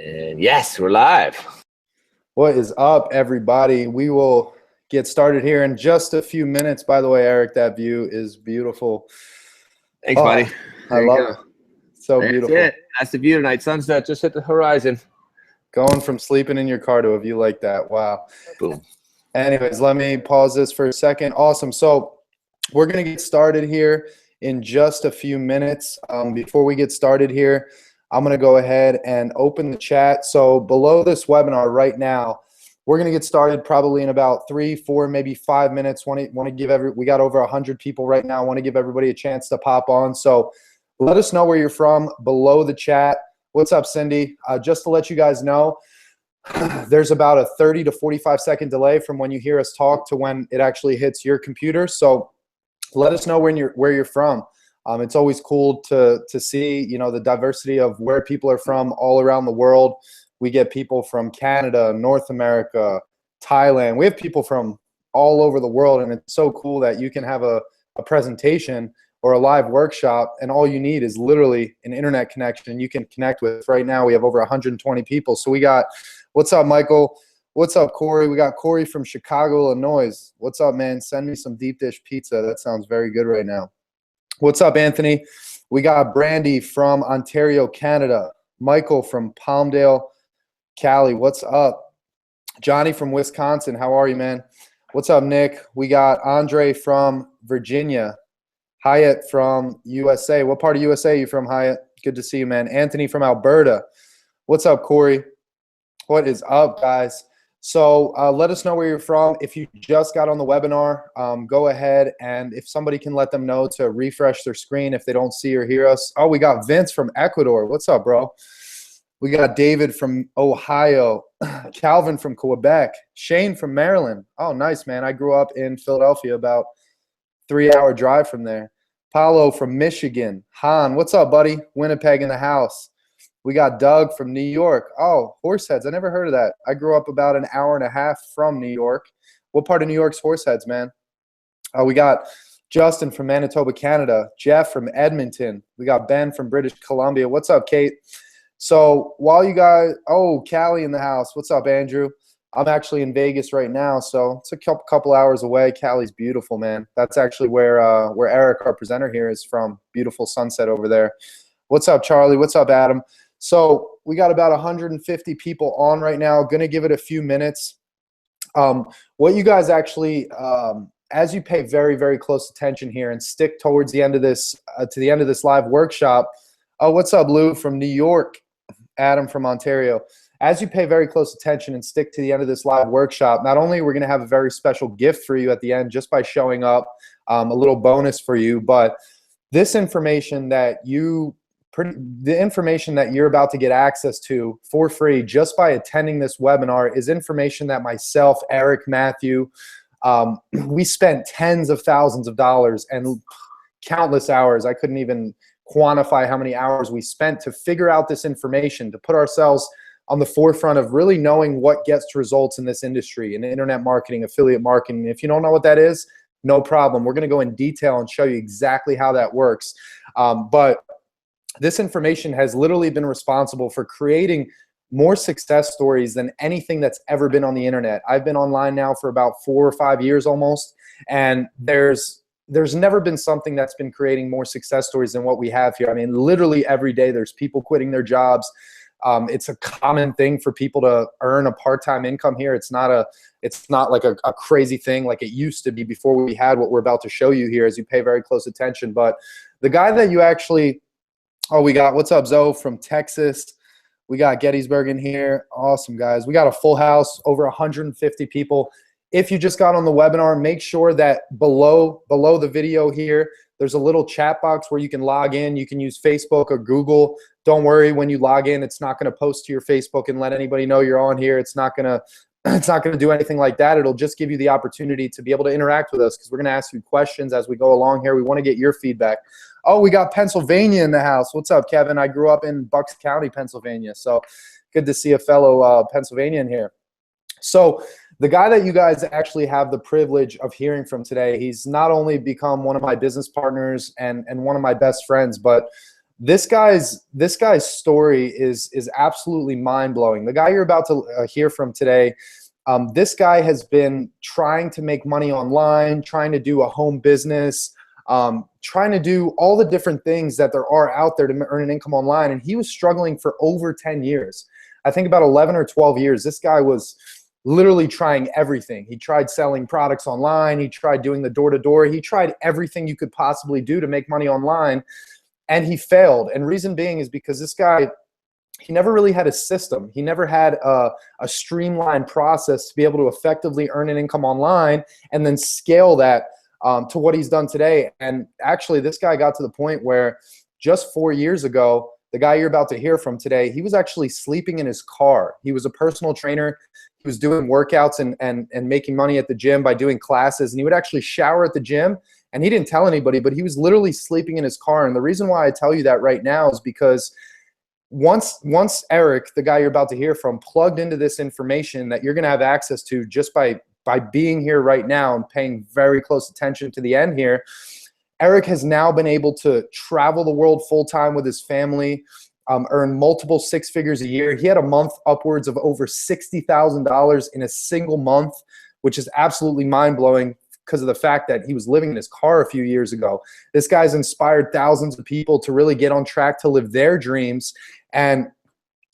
And yes, we're live. What is up, everybody? We will get started here in just a few minutes. By the way, Eric, that view is beautiful. Thanks, buddy. I love it. So That's beautiful. it. That's the view tonight. Sunset just hit the horizon. Going from sleeping in your car to a view like that. Wow. Boom. Anyways, let me pause this for a second. Awesome. So we're going to get started here in just a few minutes. Before we get started here, I'm going to go ahead and open the chat. So below this webinar right now, we're going to get started probably in about 3, 4, maybe 5 minutes. Want to give we got over 100 people right now. Want to give everybody a chance to pop on. So let us know where you're from below the chat. What's up, Cindy? Just to let you guys know, there's about a 30 to 45 second delay from when you hear us talk to when it actually hits your computer. So let us know where you're from. It's always cool to see, you know, the diversity of where people are from all around the world. We get people from Canada, North America, Thailand. We have people from all over the world, and it's so cool that you can have a presentation or a live workshop, and all you need is literally an internet connection you can connect with. Right now, we have over 120 people. So we got, what's up, Michael? What's up, Corey? We got Corey from Chicago, Illinois. What's up, man? Send me some deep dish pizza. That sounds very good right now. What's up, Anthony? We got Brandy from Ontario, Canada. Michael from Palmdale, Cali. What's up? Johnny from Wisconsin. How are you, man? What's up, Nick? We got Andre from Virginia. Hyatt from USA. What part of USA are you from, Hyatt? Good to see you, man. Anthony from Alberta. What's up, Corey? What is up, guys? So let us know where you're from. If you just got on the webinar, go ahead, and if somebody can let them know to refresh their screen if they don't see or hear us. Oh, we got Vince from Ecuador. What's up, bro? We got David from Ohio, Calvin from Quebec, Shane from Maryland. Oh, nice, man. I grew up in Philadelphia, about 3-hour drive from there. Paulo from Michigan. Han, what's up, buddy? Winnipeg in the house. We got Doug from New York. Oh, Horseheads. I never heard of that. I grew up about an hour and a half from New York. What part of New York's Horseheads, man? We got Justin from Manitoba, Canada. Jeff from Edmonton. We got Ben from British Columbia. What's up, Kate? So while you guys, oh, Callie in the house. What's up, Andrew? I'm actually in Vegas right now, so it's a couple hours away. Cali's beautiful, man. That's actually where Eric, our presenter here, is from. Beautiful sunset over there. What's up, Charlie? What's up, Adam? So we got about 150 people on right now. Going to give it a few minutes. What you guys actually, as you pay very, very close attention here and stick towards the end of this, to the end of this live workshop. Oh, what's up, Lou from New York? Adam from Ontario. As you pay very close attention and stick to the end of this live workshop, not only are we going to have a very special gift for you at the end just by showing up, a little bonus for you, but this information that the information that you're about to get access to for free just by attending this webinar is information that myself, Eric, Matthew, we spent tens of thousands of dollars and countless hours. I couldn't even quantify how many hours we spent to figure out this information, to put ourselves on the forefront of really knowing what gets results in this industry, in internet marketing, affiliate marketing. If you don't know what that is, no problem. We're going to go in detail and show you exactly how that works. But this information has literally been responsible for creating more success stories than anything that's ever been on the internet. I've been online now for about 4 or 5 years almost, and there's never been something that's been creating more success stories than what we have here. I mean, literally every day there's people quitting their jobs. It's a common thing for people to earn a part-time income here. It's not like a crazy thing like it used to be before we had what we're about to show you here as you pay very close attention. But the guy that you actually, oh, we got, what's up, Zoe from Texas. We got Gettysburg in here. Awesome, guys. We got a full house, over 150 people. If you just got on the webinar, make sure that below the video here, there's a little chat box where you can log in. You can use Facebook or Google. Don't worry, when you log in, it's not going to post to your Facebook and let anybody know you're on here. It's not going to do anything like that. It'll just give you the opportunity to be able to interact with us because we're going to ask you questions as we go along here. We want to get your feedback. Oh, we got Pennsylvania in the house. What's up, Kevin? I grew up in Bucks County, Pennsylvania, so good to see a fellow Pennsylvanian here. So the guy that you guys actually have the privilege of hearing from today, he's not only become one of my business partners and one of my best friends, but This guy's story is absolutely mind-blowing. The guy you're about to hear from today, this guy has been trying to make money online, trying to do a home business, trying to do all the different things that there are out there to earn an income online. And he was struggling for over 10 years. I think about 11 or 12 years. This guy was literally trying everything. He tried selling products online. He tried doing the door-to-door. He tried everything you could possibly do to make money online. And he failed. And reason being is because this guy, he never really had a system. He never had a streamlined process to be able to effectively earn an income online and then scale that to what he's done today. And actually, this guy got to the point where just 4 years ago, the guy you're about to hear from today, he was actually sleeping in his car. He was a personal trainer. He was doing workouts and making money at the gym by doing classes. And he would actually shower at the gym. And he didn't tell anybody, but he was literally sleeping in his car. And the reason why I tell you that right now is because once Eric, the guy you're about to hear from, plugged into this information that you're going to have access to just by being here right now and paying very close attention to the end here, Eric has now been able to travel the world full-time with his family, earn multiple six figures a year. He had a month upwards of over $60,000 in a single month, which is absolutely mind-blowing because of the fact that he was living in his car a few years ago. This guy's inspired thousands of people to really get on track to live their dreams. And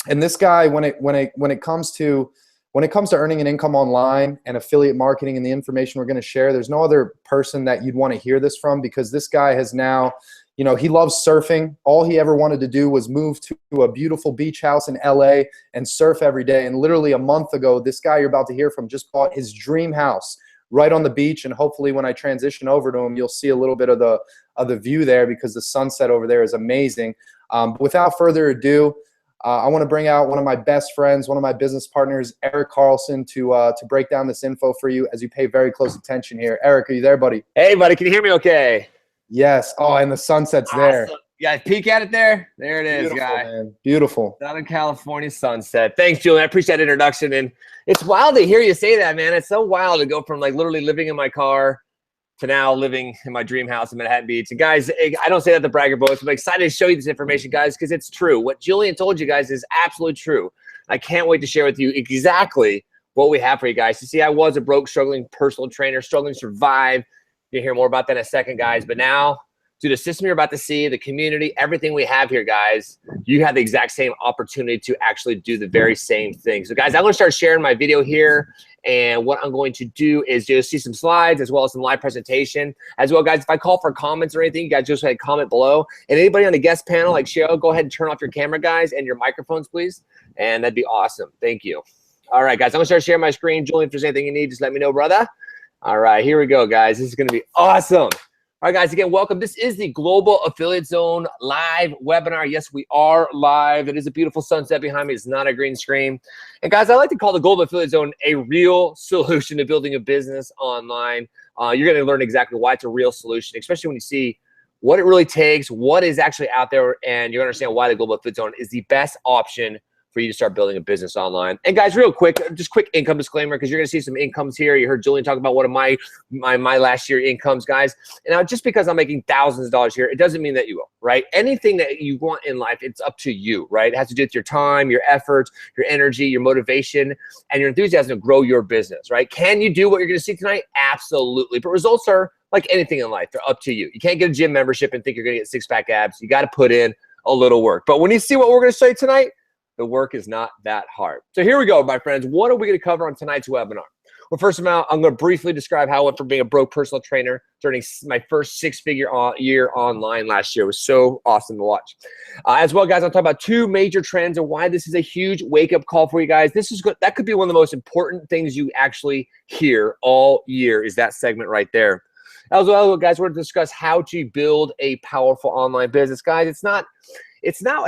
this guy, when it comes to earning an income online and affiliate marketing and the information we're going to share, there's no other person that you'd want to hear this from, because this guy has now, he loves surfing. All he ever wanted to do was move to a beautiful beach house in LA and surf every day. And literally a month ago, this guy you're about to hear from just bought his dream house right on the beach. And hopefully when I transition over to him, you'll see a little bit of the view there, because the sunset over there is amazing. But without further ado, I want to bring out one of my best friends, one of my business partners, Eric Carlson, to break down this info for you as you pay very close attention here. Eric, are you there, buddy? Hey, buddy. Can you hear me okay? Yes. Oh, and the sunset's there. Yeah, peek at it there. There it is, Beautiful, guy. man. Beautiful. Southern California sunset. Thanks, Julian. I appreciate that introduction. And it's wild to hear you say that, man. It's so wild to go from like literally living in my car to now living in my dream house in Manhattan Beach. And guys, I don't say that to brag or boast. I'm excited to show you this information, guys, because it's true. What Julian told you guys is absolutely true. I can't wait to share with you exactly what we have for you guys. You see, I was a broke, struggling personal trainer, struggling to survive. You'll hear more about that in a second, guys. But now, through the system you're about to see, the community, everything we have here, guys, you have the exact same opportunity to actually do the very same thing. So, guys, I'm going to start sharing my video here. And what I'm going to do is just see some slides as well as some live presentation. As well, guys, if I call for comments or anything, you guys just ahead comment below. And anybody on the guest panel, like Cheryl, go ahead and turn off your camera, guys, and your microphones, please. And that'd be awesome. Thank you. All right, guys, I'm going to start sharing my screen. Julian, if there's anything you need, just let me know, brother. All right, here we go, guys. This is going to be awesome. All right, guys, again, welcome. This is the Global Affiliate Zone live webinar. Yes, we are live. It is a beautiful sunset behind me. It's not a green screen. And, guys, I like to call the Global Affiliate Zone a real solution to building a business online. You're going to learn exactly why it's a real solution, especially when you see what it really takes, what is actually out there, and you're going to understand why the Global Affiliate Zone is the best option for you to start building a business online. And guys, real quick, just quick income disclaimer, because you're gonna see some incomes here. You heard Julian talk about one of my last year incomes, guys. And now, just because I'm making thousands of dollars here, it doesn't mean that you will, right? Anything that you want in life, it's up to you, right? It has to do with your time, your efforts, your energy, your motivation, and your enthusiasm to grow your business, right? Can you do what you're gonna see tonight? Absolutely. But results are like anything in life, they're up to you. You can't get a gym membership and think you're gonna get six-pack abs. You gotta put in a little work. But when you see what we're gonna show you tonight, the work is not that hard. So here we go, my friends. What are we going to cover on tonight's webinar? Well, first of all, I'm going to briefly describe how I went from being a broke personal trainer to earning my first six-figure year online last year. It was so awesome to watch. As well, guys, I'll talk about two major trends and why this is a huge wake-up call for you guys. This is good. That could be one of the most important things you actually hear all year, is that segment right there. As well, guys, we're going to discuss how to build a powerful online business. Guys, it's not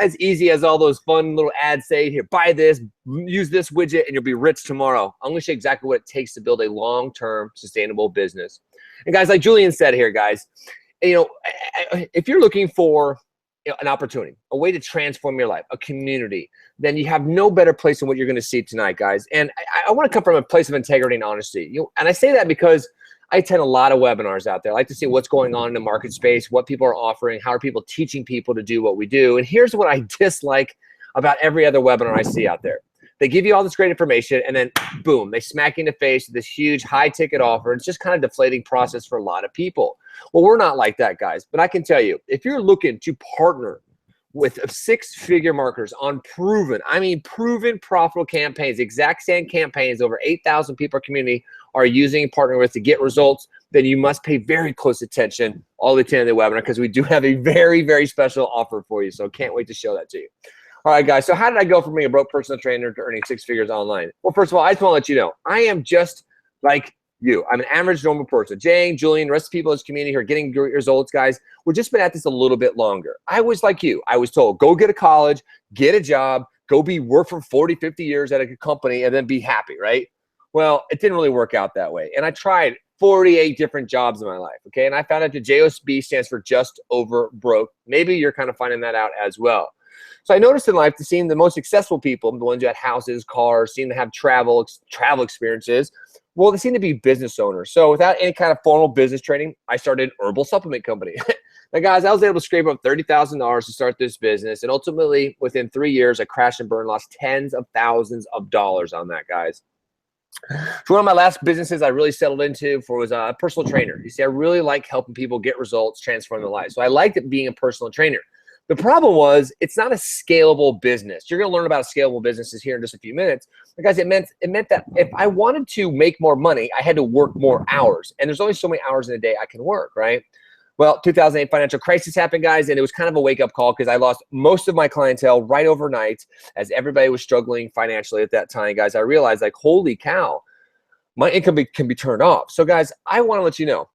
as easy as all those fun little ads say, here, buy this, use this widget, and you'll be rich tomorrow. I'm going to show you exactly what it takes to build a long-term sustainable business. And guys, like Julian said here, guys, if you're looking for an opportunity, a way to transform your life, a community, then you have no better place than what you're going to see tonight, guys. And I want to come from a place of integrity and honesty. And I say that because I attend a lot of webinars out there. I like to see what's going on in the market space, what people are offering, how are people teaching people to do what we do. And here's what I dislike about every other webinar I see out there. They give you all this great information, and then boom, they smack you in the face with this huge high ticket offer. It's just kind of deflating process for a lot of people. Well, we're not like that, guys. But I can tell you, if you're looking to partner with six-figure marketers on proven, I mean proven profitable campaigns, exact same campaigns over 8,000 people in our community are using and partnering with to get results, then you must pay very close attention all the way to the end of the webinar, because we do have a very, very special offer for you. So can't wait to show that to you. All right, guys, so how did I go from being a broke personal trainer to earning six figures online? Well, first of all, I just want to let you know, I am just like you. I'm an average normal person. Jane, Julian, the rest of the people in this community who are getting great results, guys, we've just been at this a little bit longer. I was like you. I was told, go get a college, get a job, go work for 40, 50 years at a company, and then be happy, right? Well, it didn't really work out that way. And I tried 48 different jobs in my life, okay? And I found out the JOB stands for just over broke. Maybe you're kind of finding that out as well. So I noticed in life that seeing the most successful people, the ones who had houses, cars, seem to have travel experiences, well, they seem to be business owners. So without any kind of formal business training, I started an herbal supplement company. Now, guys, I was able to scrape up $30,000 to start this business. And ultimately, within 3 years, I crashed and burned, lost tens of thousands of dollars on that, guys. So one of my last businesses I really settled into was a personal trainer. You see, I really like helping people get results, transform their lives. So I liked it being a personal trainer. The problem was it's not a scalable business. You're going to learn about scalable businesses here in just a few minutes. But guys, it meant that if I wanted to make more money, I had to work more hours. And there's only so many hours in a day I can work, right? Well, 2008 financial crisis happened, guys, and it was kind of a wake-up call because I lost most of my clientele right overnight as everybody was struggling financially at that time, guys. I realized, like, holy cow, my income can be turned off. So, guys, I want to let you know,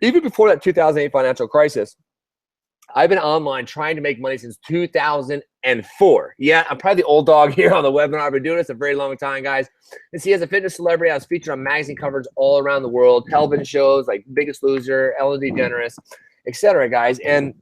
even before that 2008 financial crisis, I've been online trying to make money since 2004. Yeah, I'm probably the old dog here on the webinar. I've been doing this a very long time, guys. And see, as a fitness celebrity, I was featured on magazine covers all around the world, television shows like Biggest Loser, Ellen DeGeneres, etc., guys. And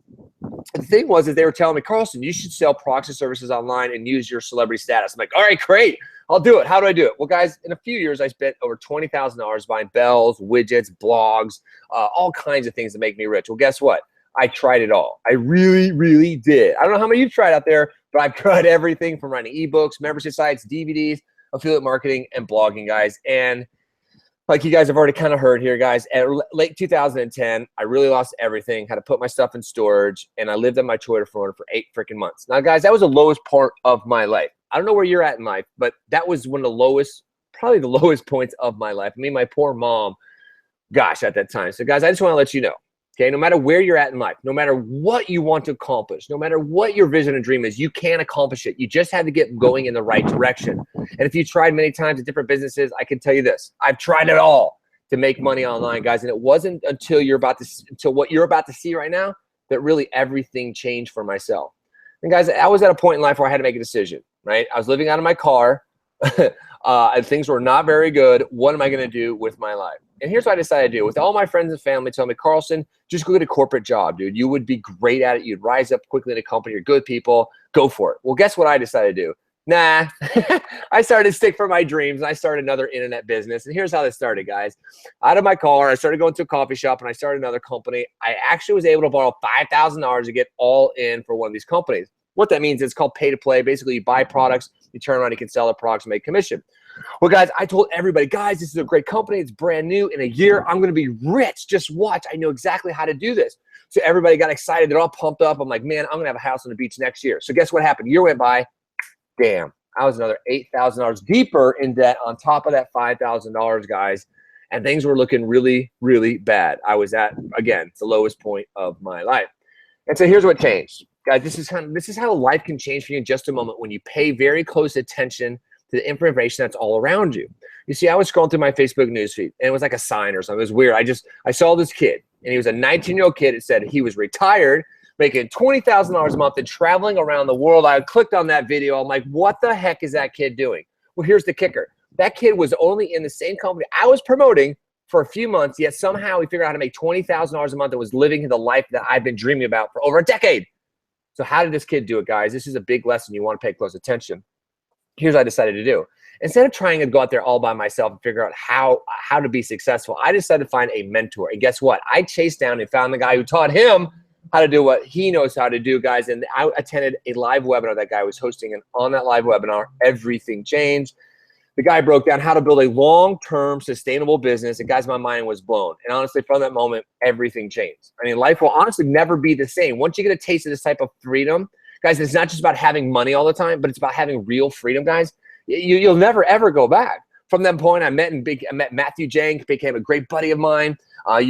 the thing was, they were telling me, Carlson, you should sell products and services online and use your celebrity status. I'm like, all right, great. I'll do it. How do I do it? Well, guys, in a few years, I spent over $20,000 buying bells, widgets, blogs, all kinds of things to make me rich. Well, guess what? I tried it all. I really, really did. I don't know how many you've tried out there, but I've tried everything from writing ebooks, membership sites, DVDs, affiliate marketing, and blogging, guys. And like you guys have already kind of heard here, guys, at late 2010, I really lost everything, had to put my stuff in storage, and I lived on my Toyota Corolla for 8 freaking months. Now, guys, that was the lowest part of my life. I don't know where you're at in life, but that was one of the lowest, probably the lowest points of my life. I mean, my poor mom, gosh, at that time. So, guys, I just want to let you know, okay, no matter where you're at in life, no matter what you want to accomplish, no matter what your vision and dream is, you can accomplish it. You just have to get going in the right direction. And if you tried many times at different businesses, I can tell you this. I've tried it all to make money online, guys. And it wasn't until what you're about to see right now that really everything changed for myself. And guys, I was at a point in life where I had to make a decision, right? I was living out of my car. And things were not very good. What am I going to do with my life? And here's what I decided to do. With all my friends and family telling me, Carlson, just go get a corporate job, dude. You would be great at it. You'd rise up quickly in a company. You're good people. Go for it. Well, guess what I decided to do? Nah. I started to stick for my dreams, and I started another internet business. And here's how this started, guys. Out of my car, I started going to a coffee shop, and I started another company. I actually was able to borrow $5,000 to get all in for one of these companies. What that means is it's called pay to play. Basically, you buy products, you turn around, you can sell the products and make commission. Well, guys, I told everybody, guys, this is a great company. It's brand new. In a year, I'm going to be rich. Just watch. I know exactly how to do this. So everybody got excited. They're all pumped up. I'm like, man, I'm going to have a house on the beach next year. So guess what happened? A year went by. Damn. I was another $8,000 deeper in debt on top of that $5,000, guys. And things were looking really, really bad. I was at, again, the lowest point of my life. And so here's what changed. Guys, this is how life can change for you in just a moment when you pay very close attention to the information that's all around you. You see, I was scrolling through my Facebook newsfeed, and it was like a sign or something. It was weird. I saw this kid, and he was a 19-year-old kid. It said he was retired, making $20,000 a month and traveling around the world. I clicked on that video. I'm like, what the heck is that kid doing? Well, here's the kicker. That kid was only in the same company I was promoting for a few months, yet somehow he figured out how to make $20,000 a month and was living the life that I've been dreaming about for over a decade. So how did this kid do it, guys? This is a big lesson. You want to pay close attention. Here's what I decided to do. instead of trying to go out there all by myself and figure out how to be successful, I decided to find a mentor. And guess what? I chased down and found the guy who taught him how to do what he knows how to do, guys. And I attended a live webinar that guy was hosting, and on that live webinar, everything changed. The guy broke down how to build a long-term sustainable business, and guys, my mind was blown. And honestly, from that moment, everything changed. I mean, life will honestly never be the same. Once you get a taste of this type of freedom, guys, it's not just about having money all the time, but it's about having real freedom, guys. You'll never, ever go back. From that point, I met Matthew Jank, became a great buddy of mine.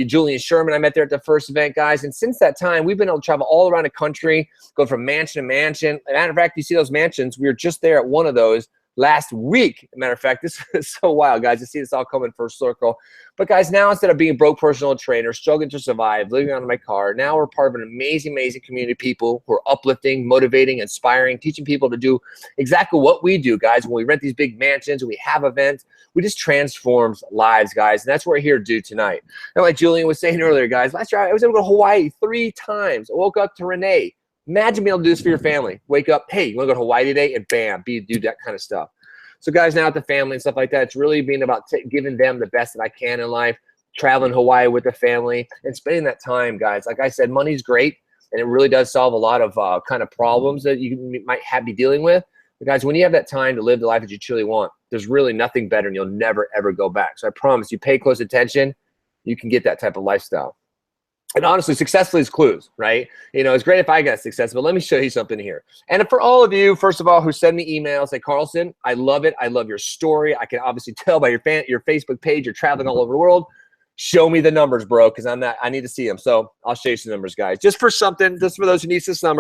Julian Sherman, I met there at the first event, guys. And since that time, we've been able to travel all around the country, go from mansion to mansion. As a matter of fact, you see those mansions. We were just there at one of those last week. As a matter of fact, this is so wild, guys, to see this all come in full circle. But guys, now instead of being a broke personal trainer, struggling to survive, living out of my car, now we're part of an amazing, amazing community of people who are uplifting, motivating, inspiring, teaching people to do exactly what we do, guys. When we rent these big mansions, we have events, we just transforms lives, guys. And that's what we're here to do tonight. And like Julian was saying earlier, guys, last year I was able to go to Hawaii 3 times. I woke up to Renee. Imagine being able to do this for your family. Wake up, hey, you want to go to Hawaii today? And bam, do that kind of stuff. So guys, now with the family and stuff like that, it's really being about giving them the best that I can in life, traveling Hawaii with the family and spending that time, guys. Like I said, money's great, and it really does solve a lot of kind of problems that you might be dealing with. But guys, when you have that time to live the life that you truly want, there's really nothing better, and you'll never, ever go back. So I promise you, pay close attention, you can get that type of lifestyle. And honestly, success leaves clues, right? You know, it's great if I got success, but let me show you something here. And for all of you, first of all, who send me emails, say, Carlson, I love it. I love your story. I can obviously tell by your Facebook page, you're traveling all over the world. Show me the numbers, bro, because I need to see them. So I'll show you some numbers, guys. Just for those who need some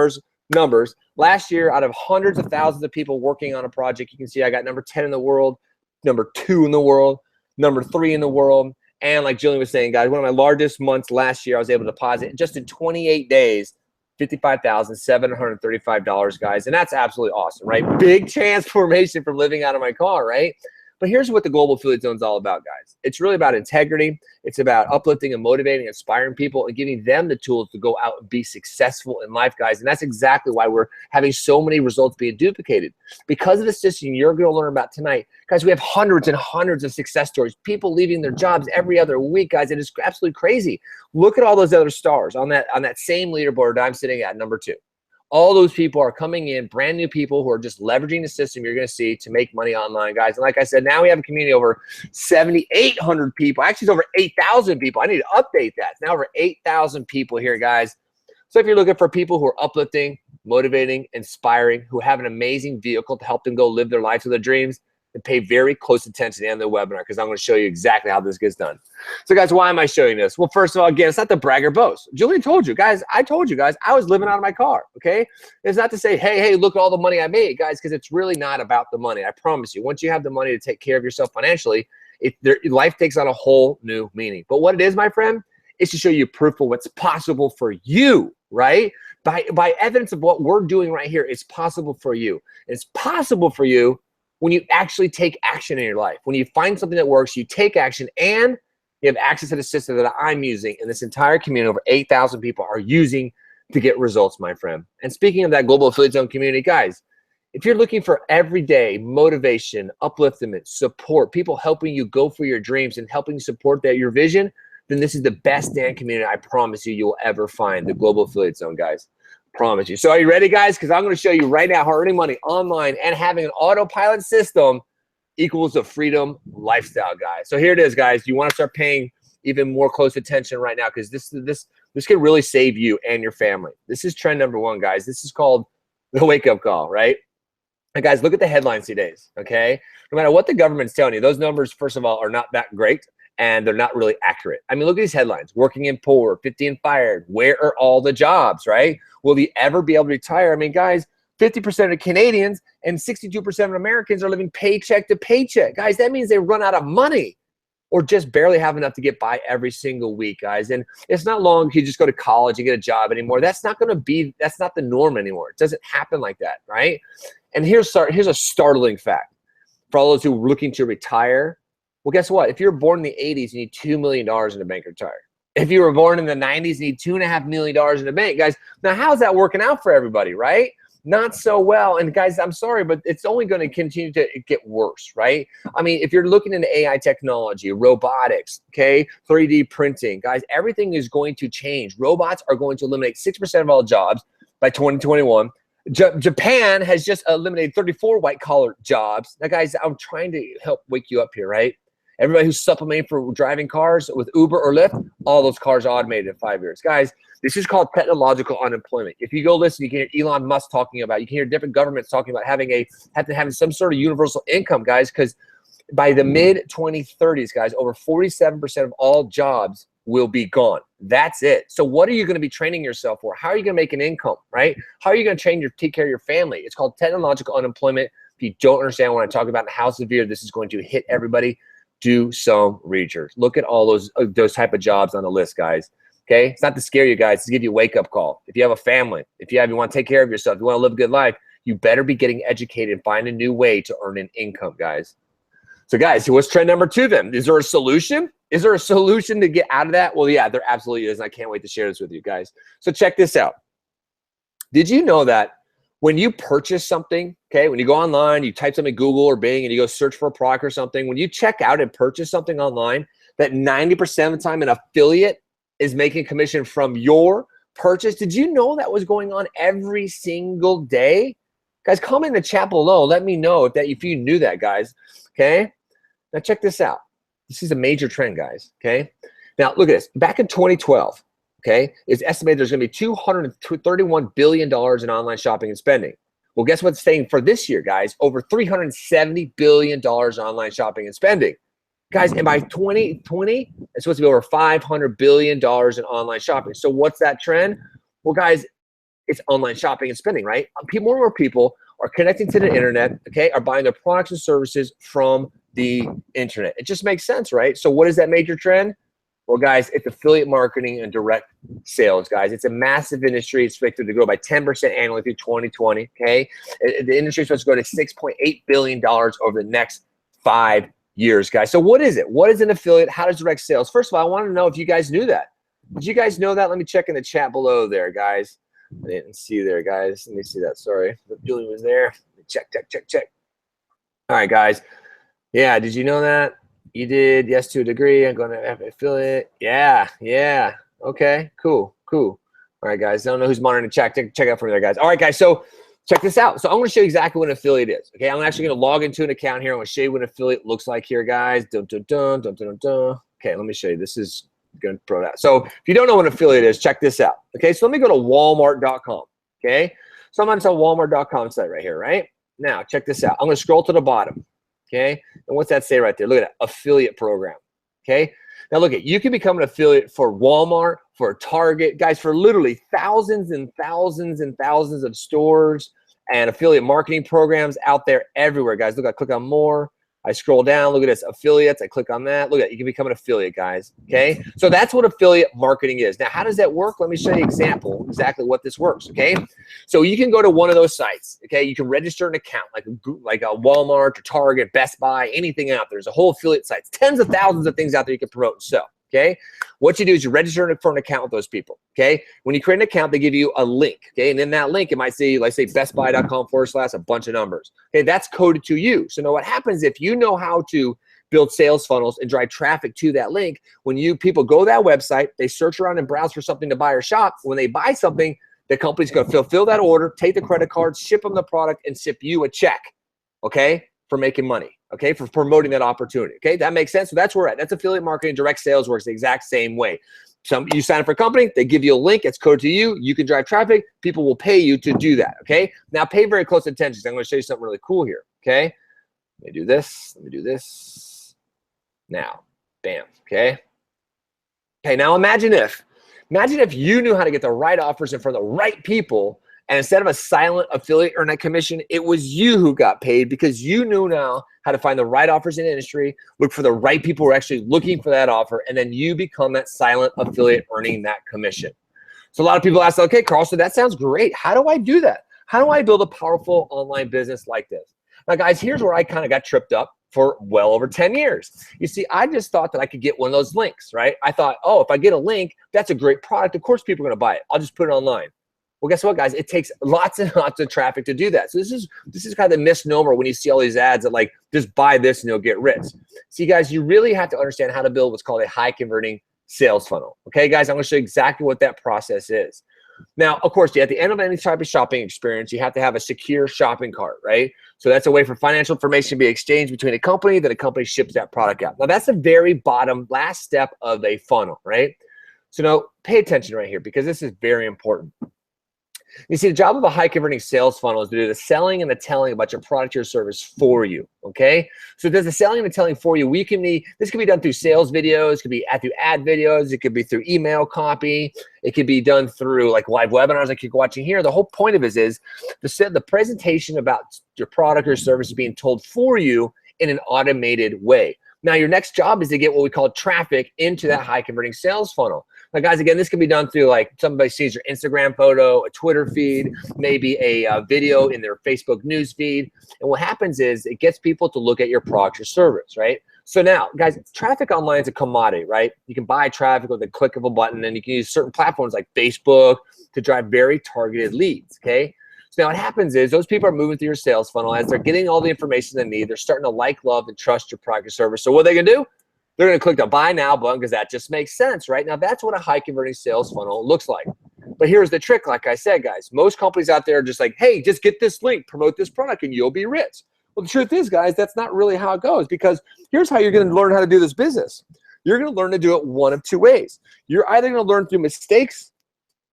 numbers. Last year, out of hundreds of thousands of people working on a project, you can see I got number 10 in the world, number 2 in the world, number 3 in the world. And like Julian was saying, guys, one of my largest months last year, I was able to deposit just in 28 days, $55,735, guys. And that's absolutely awesome, right? Big transformation from living out of my car, right? But here's what the Global Affiliate Zone is all about, guys. It's really about integrity. It's about uplifting and motivating, inspiring people, and giving them the tools to go out and be successful in life, guys. And that's exactly why we're having so many results being duplicated. Because of the system you're going to learn about tonight, guys, we have hundreds and hundreds of success stories, people leaving their jobs every other week, guys. It is absolutely crazy. Look at all those other stars on that same leaderboard that I'm sitting at, number 2. All those people are coming in, brand new people who are just leveraging the system you're going to see to make money online, guys. And like I said, now we have a community of over 7,800 people. Actually, it's over 8,000 people. I need to update that. It's now over 8,000 people here, guys. So if you're looking for people who are uplifting, motivating, inspiring, who have an amazing vehicle to help them go live their lives of their dreams, and pay very close attention to the end of the webinar, because I'm going to show you exactly how this gets done. So guys, why am I showing this? Well, first of all, again, it's not the brag or boast. Julian told you, guys, I told you guys, I was living out of my car, okay? It's not to say, hey, look at all the money I made, guys, because it's really not about the money. I promise you, once you have the money to take care of yourself financially, life takes on a whole new meaning. But what it is, my friend, is to show you proof of what's possible for you, right? By evidence of what we're doing right here, it's possible for you. It's possible for you when you actually take action in your life. When you find something that works, you take action, and you have access to the system that I'm using, and this entire community, over 8,000 people, are using to get results, my friend. And speaking of that Global Affiliate Zone community, guys, if you're looking for everyday motivation, upliftment, support, people helping you go for your dreams and helping support your vision, then this is the best damn community I promise you will ever find, the Global Affiliate Zone, guys. Promise you. So are you ready, guys? Because I'm going to show you right now how earning money online and having an autopilot system equals a freedom lifestyle, guys. So here it is, guys. You want to start paying even more close attention right now, because this can really save you and your family. This is trend number 1, guys. This is called the wake-up call, right? And guys, look at the headlines today, okay? No matter what the government's telling you, those numbers, first of all, are not that great, and they're not really accurate. I mean, look at these headlines. Working in poor, 50 and fired. Where are all the jobs, right? Will you ever be able to retire? I mean, guys, 50% of Canadians and 62% of Americans are living paycheck to paycheck. Guys, that means they run out of money or just barely have enough to get by every single week, guys. And it's not long you just go to college and get a job anymore. That's not the norm anymore. It doesn't happen like that, right? And here's a startling fact. For all those who are looking to retire, well, guess what? If you were born in the 80s, you need $2 million in the bank to retire. If you were born in the 90s, you need $2.5 million in the bank. Guys, now how's that working out for everybody, right? not so well. And guys, I'm sorry, but it's only going to continue to get worse, right? I mean, if you're looking into AI technology, robotics, okay, 3D printing, guys, everything is going to change. Robots are going to eliminate 6% of all jobs by 2021. Japan has just eliminated 34 white-collar jobs. Now, guys, I'm trying to help wake you up here, right? Everybody who's supplementing for driving cars with Uber or Lyft, all those cars are automated in 5 years. Guys, this is called technological unemployment. If you go listen, you can hear Elon Musk talking about, you can hear different governments talking about having some sort of universal income, guys, because by the mid-2030s, guys, over 47% of all jobs will be gone. That's it. So what are you going to be training yourself for? How are you going to make an income, right? How are you going to take care of your family? It's called technological unemployment. If you don't understand what I'm talking about and how severe this is going to hit everybody, do some research. Look at all those type of jobs on the list, guys. Okay, it's not to scare you guys, it's to give you a wake-up call. If you have a family, if you want to take care of yourself, you want to live a good life, you better be getting educated and find a new way to earn an income, guys. So guys, what's trend number 2 then? Is there a solution? Is there a solution to get out of that? Well, yeah, there absolutely is. And I can't wait to share this with you guys. So check this out. Did you know that when you purchase something, okay, when you go online, you type something in Google or Bing and you go search for a product or something, when you check out and purchase something online, that 90% of the time an affiliate is making commission from your purchase? Did you know that was going on every single day? Guys, comment in the chat below. Let me know if you knew that, guys. Okay, now check this out. This is a major trend, guys. Okay, now look at this. Back in 2012, okay, it's estimated there's going to be $231 billion in online shopping and spending. Well, guess what's saying for this year, guys? Over $370 billion in online shopping and spending. Guys, and by 2020, it's supposed to be over $500 billion in online shopping. So what's that trend? Well, guys, it's online shopping and spending, right? More and more people are connecting to the internet, okay, are buying their products and services from the internet. It just makes sense, right? So what is that major trend? Well, guys, it's affiliate marketing and direct sales, guys. It's a massive industry. It's expected to grow by 10% annually through 2020, okay? The industry is supposed to go to $6.8 billion over the next 5 years, guys. So what is it? What is an affiliate? How does direct sales? First of all, I want to know if you guys knew that. Did you guys know that? Let me check in the chat below there, guys. I didn't see there, guys. Let me see that. Sorry. Julie was there. Check. All right, guys. Yeah, did you know that? You did. Yes, to a degree. I'm going to have an affiliate. Yeah. Okay, cool. All right, guys. I don't know who's monitoring the chat. Check out for me there, guys. All right, guys. So check this out. So I'm going to show you exactly what an affiliate is. Okay, I'm actually going to log into an account here. I'm going to show you what an affiliate looks like here, guys. Okay, let me show you. This is going to throw that. So if you don't know what an affiliate is, check this out. Okay, so let me go to Walmart.com. Okay, so I'm on some Walmart.com site right here, right? Now, check this out. I'm going to scroll to the bottom. Okay, and what's that say right there? Look at that, affiliate program. Okay, now look at, you can become an affiliate for Walmart, for Target, guys, for literally thousands and thousands and thousands of stores and affiliate marketing programs out there everywhere, guys. Look, I click on more. I scroll down, look at this, affiliates. I click on that. Look at it, you can become an affiliate, guys. Okay, so that's what affiliate marketing is. Now, how does that work? Let me show you an example, exactly what this works, okay? So you can go to one of those sites, okay? You can register an account like a Walmart or Target, Best Buy, anything out there. There's a whole affiliate sites, tens of thousands of things out there you can promote and sell. Okay, what you do is you register for an account with those people. Okay, when you create an account, they give you a link. Okay, and in that link, it might say, let's say, bestbuy.com/ a bunch of numbers. Okay, that's coded to you. So now what happens if you know how to build sales funnels and drive traffic to that link? When people go to that website, they search around and browse for something to buy or shop. When they buy something, the company's going to fulfill that order, take the credit card, ship them the product, and ship you a check. Okay, for making money. Okay, for promoting that opportunity. Okay, that makes sense. So that's where we're at. That's affiliate marketing. Direct sales works the exact same way. You sign up for a company, they give you a link, it's coded to you, you can drive traffic, people will pay you to do that. Okay, now pay very close attention. I'm going to show you something really cool here. Okay, let me do this. Now, bam. Okay, now imagine if you knew how to get the right offers in front of the right people, and instead of a silent affiliate earn that commission, it was you who got paid because you knew now how to find the right offers in the industry, look for the right people who are actually looking for that offer, and then you become that silent affiliate earning that commission. So a lot of people ask, okay, Carl, so that sounds great. How do I do that? How do I build a powerful online business like this? Now, guys, here's where I kind of got tripped up for well over 10 years. You see, I just thought that I could get one of those links, right? I thought, oh, if I get a link, that's a great product. Of course, people are going to buy it. I'll just put it online. Well, guess what, guys? It takes lots and lots of traffic to do that. So this is kind of the misnomer when you see all these ads that like, just buy this and you'll get rich. See, guys, you really have to understand how to build what's called a high converting sales funnel. Okay, guys, I'm going to show you exactly what that process is. Now, of course, at the end of any type of shopping experience, you have to have a secure shopping cart, right? So that's a way for financial information to be exchanged between a company that a company ships that product out. Now, that's the very bottom, last step of a funnel, right? So now pay attention right here because this is very important. You see, the job of a high converting sales funnel is to do the selling and the telling about your product or service for you, okay? So it does the selling and the telling for you. This can be done through sales videos, it could be through ad videos, it could be through email copy, it could be done through like live webinars like you're watching here. The whole point of it is the presentation about your product or service is being told for you in an automated way. Now, your next job is to get what we call traffic into that high converting sales funnel. Now, guys, again, this can be done through like somebody sees your Instagram photo, a Twitter feed, maybe a video in their Facebook news feed. And what happens is it gets people to look at your product or service, right? So now, guys, traffic online is a commodity, right? You can buy traffic with a click of a button, and you can use certain platforms like Facebook to drive very targeted leads, okay? So now what happens is those people are moving through your sales funnel. As they're getting all the information they need, they're starting to like, love, and trust your product or service. So what are they going to do? They're going to click the buy now button because that just makes sense, right? Now, that's what a high converting sales funnel looks like. But here's the trick. Like I said, guys, most companies out there are just like, hey, just get this link, promote this product, and you'll be rich. Well, the truth is, guys, that's not really how it goes, because here's how you're going to learn how to do this business. You're going to learn to do it one of two ways. You're either going to learn through mistakes,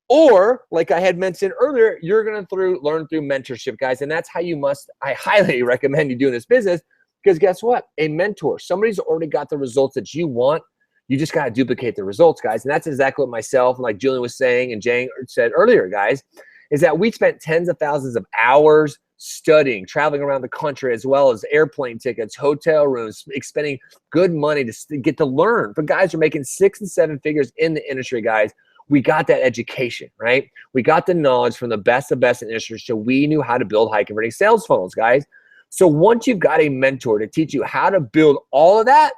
or like I had mentioned earlier, you're going to learn through mentorship, guys. And that's how I highly recommend you doing this business. Because guess what? A mentor, somebody's already got the results that you want. You just got to duplicate the results, guys. And that's exactly what myself and like Julian was saying and Jang said earlier, guys, is that we spent tens of thousands of hours studying, traveling around the country, as well as airplane tickets, hotel rooms, expending good money to get to learn. But guys are making 6 and 7 figures in the industry, guys. We got that education, right? We got the knowledge from the best of best in the industry, so we knew how to build high converting sales funnels, guys. So once you've got a mentor to teach you how to build all of that,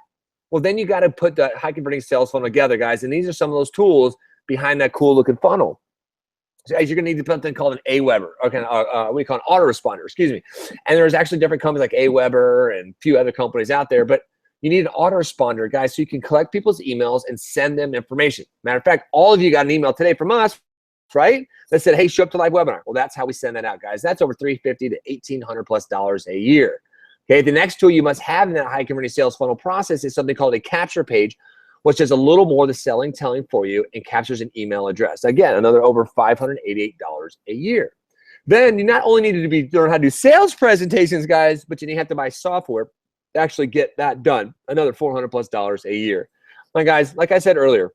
well, then you got to put the high converting sales funnel together, guys. And these are some of those tools behind that cool looking funnel. So guys, you're going to need something called an AWeber, okay, what do you call an autoresponder, excuse me. And there's actually different companies like AWeber and a few other companies out there, but you need an autoresponder, guys, so you can collect people's emails and send them information. Matter of fact, all of you got an email today from us, right? That said, hey, show up to live webinar. Well, that's how we send that out, guys. That's over $350 to $1,800+ a year. Okay, the next tool you must have in that high converting sales funnel process is something called a capture page, which does a little more of the selling, telling for you and captures an email address. Again, another over $588 a year. Then you not only need to learn how to do sales presentations, guys, but you have to buy software to actually get that done. Another $400+ a year. Now, guys, like I said earlier,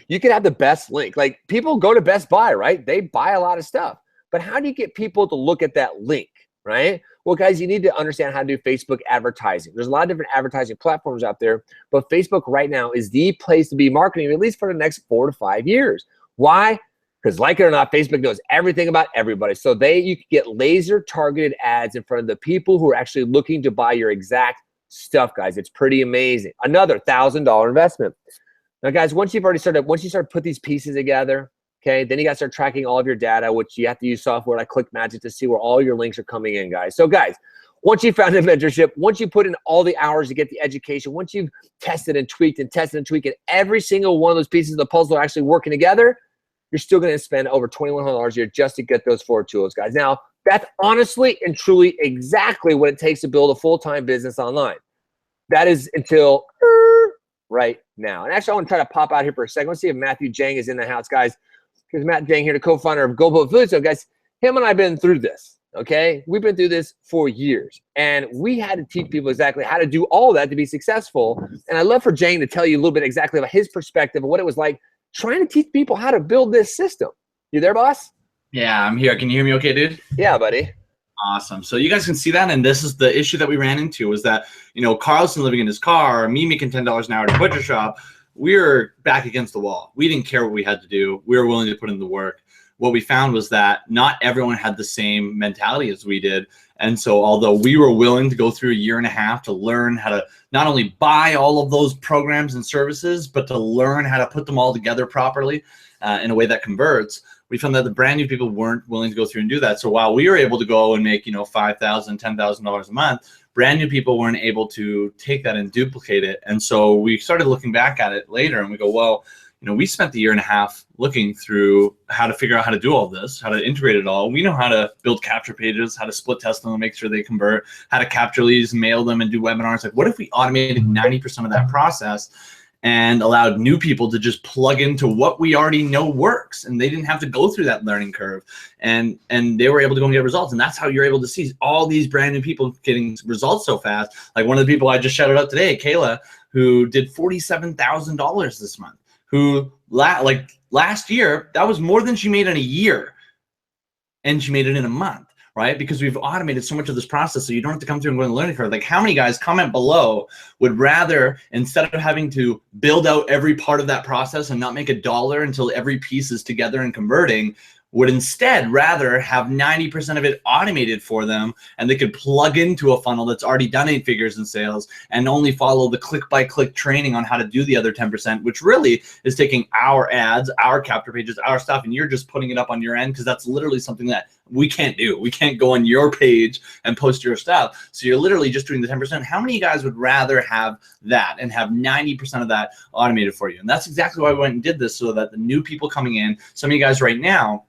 you can have the best link. Like people go to Best Buy, right? They buy a lot of stuff. But how do you get people to look at that link, right? Well, guys, you need to understand how to do Facebook advertising. There's a lot of different advertising platforms out there, but Facebook right now is the place to be marketing, at least for the next 4 to 5 years. Why? Because like it or not, Facebook knows everything about everybody. So you can get laser targeted ads in front of the people who are actually looking to buy your exact stuff, guys. It's pretty amazing. Another $1,000 investment. Now, guys, once you start to put these pieces together, okay, then you got to start tracking all of your data, which you have to use software like ClickMagick to see where all your links are coming in, guys. So, guys, once you found a mentorship, once you put in all the hours to get the education, once you've tested and tweaked and tested and tweaked, and every single one of those pieces of the puzzle are actually working together, you're still going to spend over $2,100 a year just to get those 4 tools, guys. Now, that's honestly and truly exactly what it takes to build a full-time business online. That is until right now. And actually, I want to try to pop out here for a second. Let's see if Matthew Jang is in the house, guys. Because Matt Jang here, the co-founder of Global Affiliate. So, guys, him and I have been through this, okay? We've been through this for years. And we had to teach people exactly how to do all that to be successful. And I'd love for Jang to tell you a little bit exactly about his perspective and what it was like trying to teach people how to build this system. You there, boss? Yeah, I'm here. Can you hear me okay, dude? Yeah, buddy. Awesome. So you guys can see that, and this is the issue that we ran into, was that, you know, Carlson living in his car, me making $10 an hour at a butcher shop, we were back against the wall. We didn't care what we had to do. We were willing to put in the work. What we found was that not everyone had the same mentality as we did. And so although we were willing to go through a year and a half to learn how to not only buy all of those programs and services, but to learn how to put them all together properly in a way that converts, we found that the brand new people weren't willing to go through and do that. So while we were able to go and make, $5,000, $10,000 a month, brand new people weren't able to take that and duplicate it. And so we started looking back at it later and we go, well, we spent the year and a half looking through how to figure out how to do all this, how to integrate it all. We know how to build capture pages, how to split test them and make sure they convert, how to capture leads, mail them, and do webinars. Like, what if we automated 90% of that process and allowed new people to just plug into what we already know works, and they didn't have to go through that learning curve, and they were able to go and get results. And that's how you're able to see all these brand new people getting results so fast. Like one of the people I just shouted out today, Kayla, who did $47,000 this month, who last year, that was more than she made in a year, and she made it in a month. Right? Because we've automated so much of this process, so you don't have to come through and go in the learning curve. Like, how many guys, comment below, would rather, instead of having to build out every part of that process and not make $1 until every piece is together and converting, would instead rather have 90% of it automated for them, and they could plug into a funnel that's already done 8 figures in sales and only follow the click-by-click training on how to do the other 10%, which really is taking our ads, our capture pages, our stuff, and you're just putting it up on your end, because that's literally something that we can't do. We can't go on your page and post your stuff. So you're literally just doing the 10%. How many of you guys would rather have that and have 90% of that automated for you? And that's exactly why we went and did this, so that the new people coming in, some of you guys right now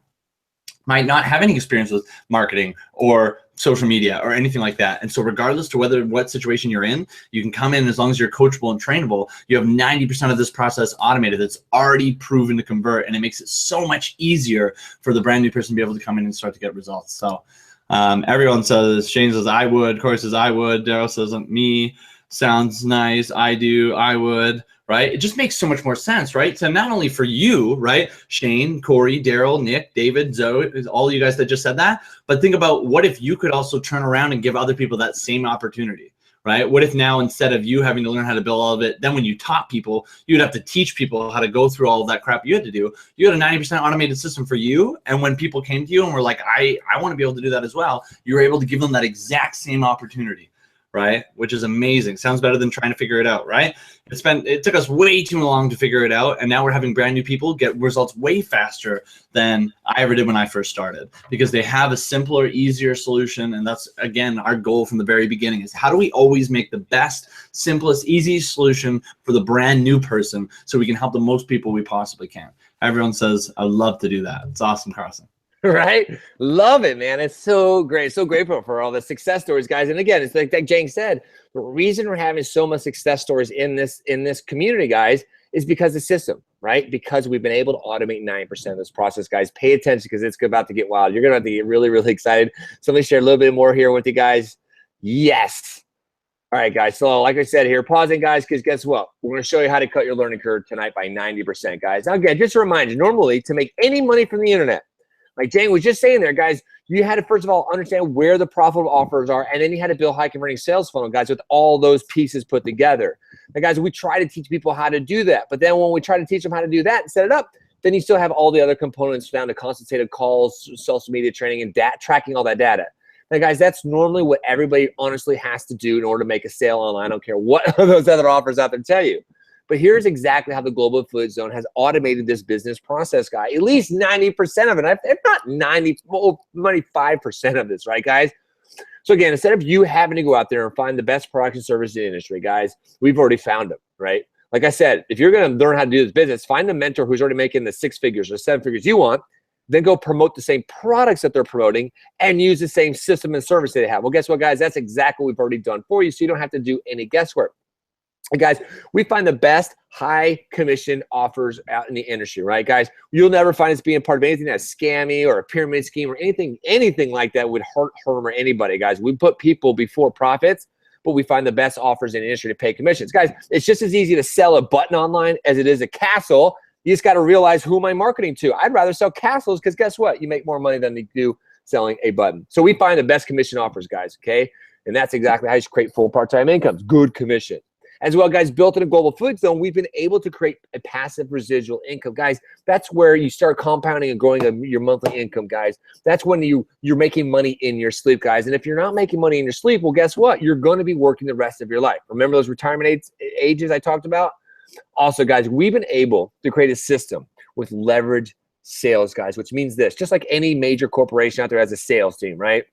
might not have any experience with marketing or social media or anything like that. And so regardless to what situation you're in, you can come in, as long as you're coachable and trainable, you have 90% of this process automated that's already proven to convert, and it makes it so much easier for the brand new person to be able to come in and start to get results. So everyone says, Shane says, I would, Corey says, I would, Daryl says, me, sounds nice, I do, I would. Right? It just makes so much more sense, right? So not only for you, right? Shane, Corey, Daryl, Nick, David, Zoe, all you guys that just said that, but think about what if you could also turn around and give other people that same opportunity, right? What if now, instead of you having to learn how to build all of it, then when you taught people, you'd have to teach people how to go through all of that crap you had to do. You had a 90% automated system for you. And when people came to you and were like, I want to be able to do that as well, you were able to give them that exact same opportunity. Right? Which is amazing. Sounds better than trying to figure it out, right? It took us way too long to figure it out, and now we're having brand new people get results way faster than I ever did when I first started, because they have a simpler, easier solution. And that's, again, our goal from the very beginning, is how do we always make the best, simplest, easiest solution for the brand new person, so we can help the most people we possibly can. Everyone says, I'd love to do that. It's awesome, Carson. Right? Love it, man. It's so great. So grateful for all the success stories, guys. And again, it's like Jane said, the reason we're having so much success stories in this community, guys, is because the system, right? Because we've been able to automate 9% of this process, guys. Pay attention, because it's about to get wild. You're going to have to get really, really excited. So let me share a little bit more here with you guys. Yes. All right, guys. So like I said here, pausing, guys, because guess what? We're going to show you how to cut your learning curve tonight by 90%, guys. Now, again, just a reminder, normally to make any money from the internet, like Jane was just saying there, guys, you had to, first of all, understand where the profitable offers are, and then you had to build high converting sales funnel, guys, with all those pieces put together. Now, guys, we try to teach people how to do that, but then when we try to teach them how to do that and set it up, then you still have all the other components down to consultative calls, social media training, and tracking all that data. Now, guys, that's normally what everybody honestly has to do in order to make a sale online. I don't care what those other offers out there tell you. But here's exactly how the Global Affiliate Zone has automated this business process, guy. At least 90% of it, if not 95% of this, right, guys? So again, instead of you having to go out there and find the best products and services in the industry, guys, we've already found them, right? Like I said, if you're going to learn how to do this business, find a mentor who's already making the 6 figures or 7 figures you want, then go promote the same products that they're promoting and use the same system and service they have. Well, guess what, guys? That's exactly what we've already done for you, so you don't have to do any guesswork. And guys, we find the best high commission offers out in the industry, right, guys? You'll never find us being part of anything that's scammy or a pyramid scheme or anything like that would hurt, harm, or anybody, guys. We put people before profits, but we find the best offers in the industry to pay commissions. Guys, it's just as easy to sell a button online as it is a castle. You just got to realize, who am I marketing to? I'd rather sell castles, because guess what? You make more money than you do selling a button. So we find the best commission offers, guys, okay? And that's exactly how you create full part-time incomes, good commission. As well, guys, built in a Global Affiliate Zone, we've been able to create a passive residual income. Guys, that's where you start compounding and growing your monthly income, guys. That's when you're making money in your sleep, guys. And if you're not making money in your sleep, well, guess what? You're going to be working the rest of your life. Remember those retirement ages I talked about? Also, guys, we've been able to create a system with leverage sales guys, which means this, just like any major corporation out there has a sales team, right?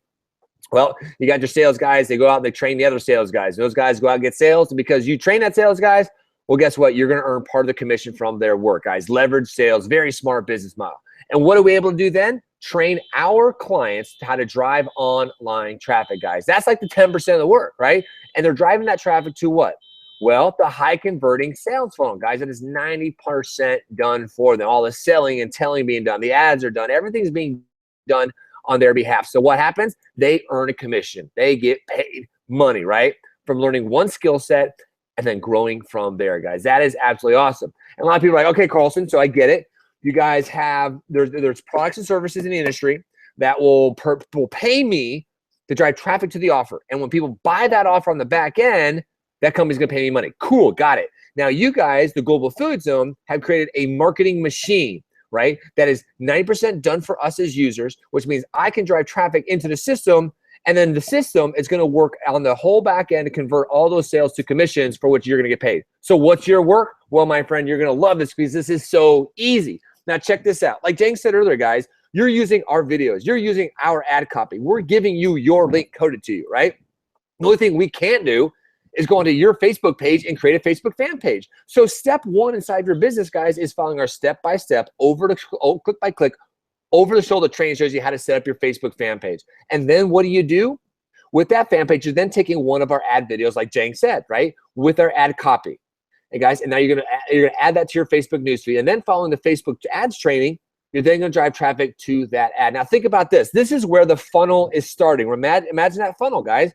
Well, you got your sales guys, they go out and they train the other sales guys. Those guys go out and get sales. And because you train that sales guys, well, guess what? You're going to earn part of the commission from their work, guys. Leverage sales, very smart business model. And what are we able to do then? Train our clients how to drive online traffic, guys. That's like the 10% of the work, right? And they're driving that traffic to what? Well, the high converting sales funnel, guys. That is 90% done for them. All the selling and telling being done. The ads are done. Everything's being done on their behalf. So what happens? They earn a commission. They get paid money, right? From learning one skill set and then growing from there, guys. That is absolutely awesome. And a lot of people are like, okay, Carlson, so I get it. You guys have, there's products and services in the industry that will pay me to drive traffic to the offer. And when people buy that offer on the back end, that company's gonna pay me money. Cool, got it. Now you guys, the Global Affiliate Zone, have created a marketing machine, right? That is 90% done for us as users, which means I can drive traffic into the system, and then the system is gonna work on the whole back end to convert all those sales to commissions for which you're gonna get paid. So what's your work? Well, my friend, you're gonna love this because this is so easy. Now check this out. Like Jang said earlier, guys, you're using our videos. You're using our ad copy. We're giving you your link coded to you, right? The only thing we can't do is go onto your Facebook page and create a Facebook fan page. So step one inside your business, guys, is following our step-by-step, click by click, over the shoulder training shows you how to set up your Facebook fan page. And then what do? With that fan page, you're then taking one of our ad videos, like Jang said, right? With our ad copy. Hey guys, and now you're gonna add that to your Facebook newsfeed, and then following the Facebook ads training, you're then gonna drive traffic to that ad. Now think about this. This is where the funnel is starting. Imagine that funnel, guys.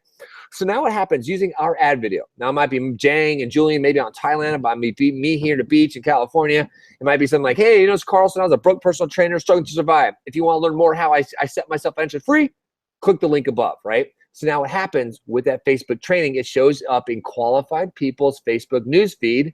So now what happens using our ad video? Now it might be Jang and Julian maybe on Thailand, it might be me here at the beach in California. It might be something like, hey, you know, it's Carlson. I was a broke personal trainer struggling to survive. If you want to learn more how I set myself financially free, click the link above, right? So now what happens with that Facebook training, it shows up in qualified people's Facebook newsfeed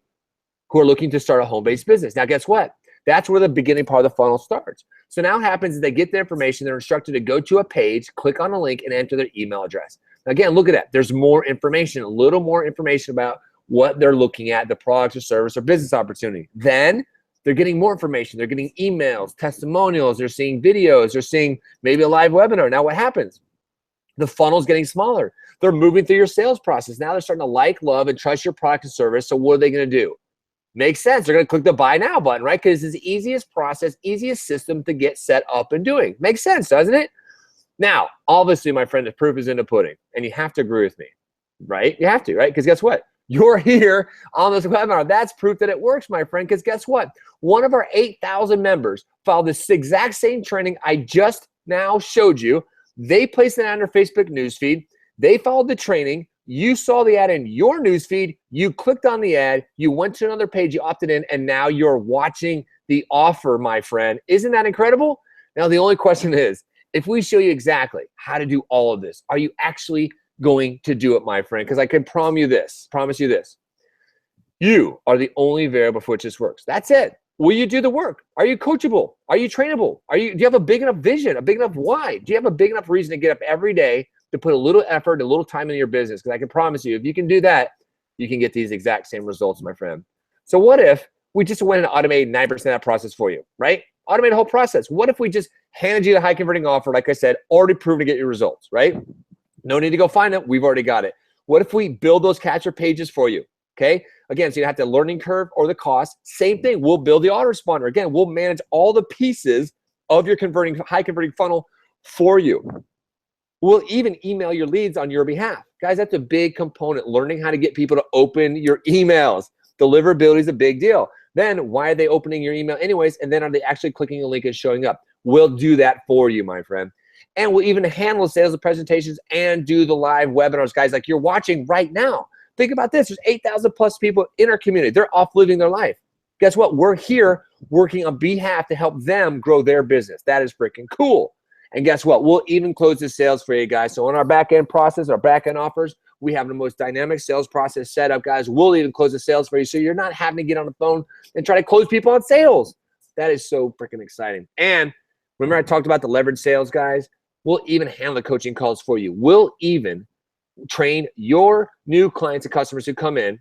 who are looking to start a home-based business. Now, guess what? That's where the beginning part of the funnel starts. So now what happens is they get the information, they're instructed to go to a page, click on a link, and enter their email address. Now, again, look at that. There's more information, a little more information about what they're looking at, the product or service or business opportunity. Then they're getting more information. They're getting emails, testimonials, they're seeing videos, they're seeing maybe a live webinar. Now, what happens? The funnel's getting smaller. They're moving through your sales process. Now they're starting to like, love, and trust your product and service. So what are they going to do? Makes sense. They're going to click the buy now button, right? Because it's the easiest process, easiest system to get set up and doing. Makes sense, doesn't it? Now, obviously, my friend, the proof is in the pudding, and you have to agree with me, right? You have to, right? Because guess what? You're here on this webinar. That's proof that it works, my friend, because guess what? One of our 8,000 members followed this exact same training I just now showed you. They placed it on their Facebook newsfeed. They followed the training. You saw the ad in your newsfeed. You clicked on the ad. You went to another page. You opted in, and now you're watching the offer, my friend. Isn't that incredible? Now, the only question is, if we show you exactly how to do all of this, are you actually going to do it, my friend? Because I can promise you this. You are the only variable for which this works. That's it. Will you do the work? Are you coachable? Are you trainable? Do you have a big enough vision, a big enough why? Do you have a big enough reason to get up every day to put a little effort, a little time into your business? Because I can promise you, if you can do that, you can get these exact same results, my friend. So what if we just went and automated 9% of that process for you, right? Automate the whole process. What if we just handed you the high converting offer, like I said, already proven to get your results, right? No need to go find it. We've already got it. What if we build those capture pages for you? Okay. Again, so you have the learning curve or the cost. Same thing. We'll build the autoresponder. Again, we'll manage all the pieces of your high converting funnel for you. We'll even email your leads on your behalf. Guys, that's a big component. Learning how to get people to open your emails. Deliverability is a big deal. Then why are they opening your email anyways? And then are they actually clicking a link and showing up? We'll do that for you, my friend. And we'll even handle sales and presentations and do the live webinars, guys, like you're watching right now. Think about this. There's 8,000 plus people in our community. They're off living their life. Guess what? We're here working on behalf to help them grow their business. That is freaking cool. And guess what? We'll even close the sales for you guys. So on our back-end process, our back-end offers, we have the most dynamic sales process set up, guys. We'll even close the sales for you so you're not having to get on the phone and try to close people on sales. That is so freaking exciting. And remember I talked about the leverage sales, guys? We'll even handle the coaching calls for you. We'll even train your new clients and customers who come in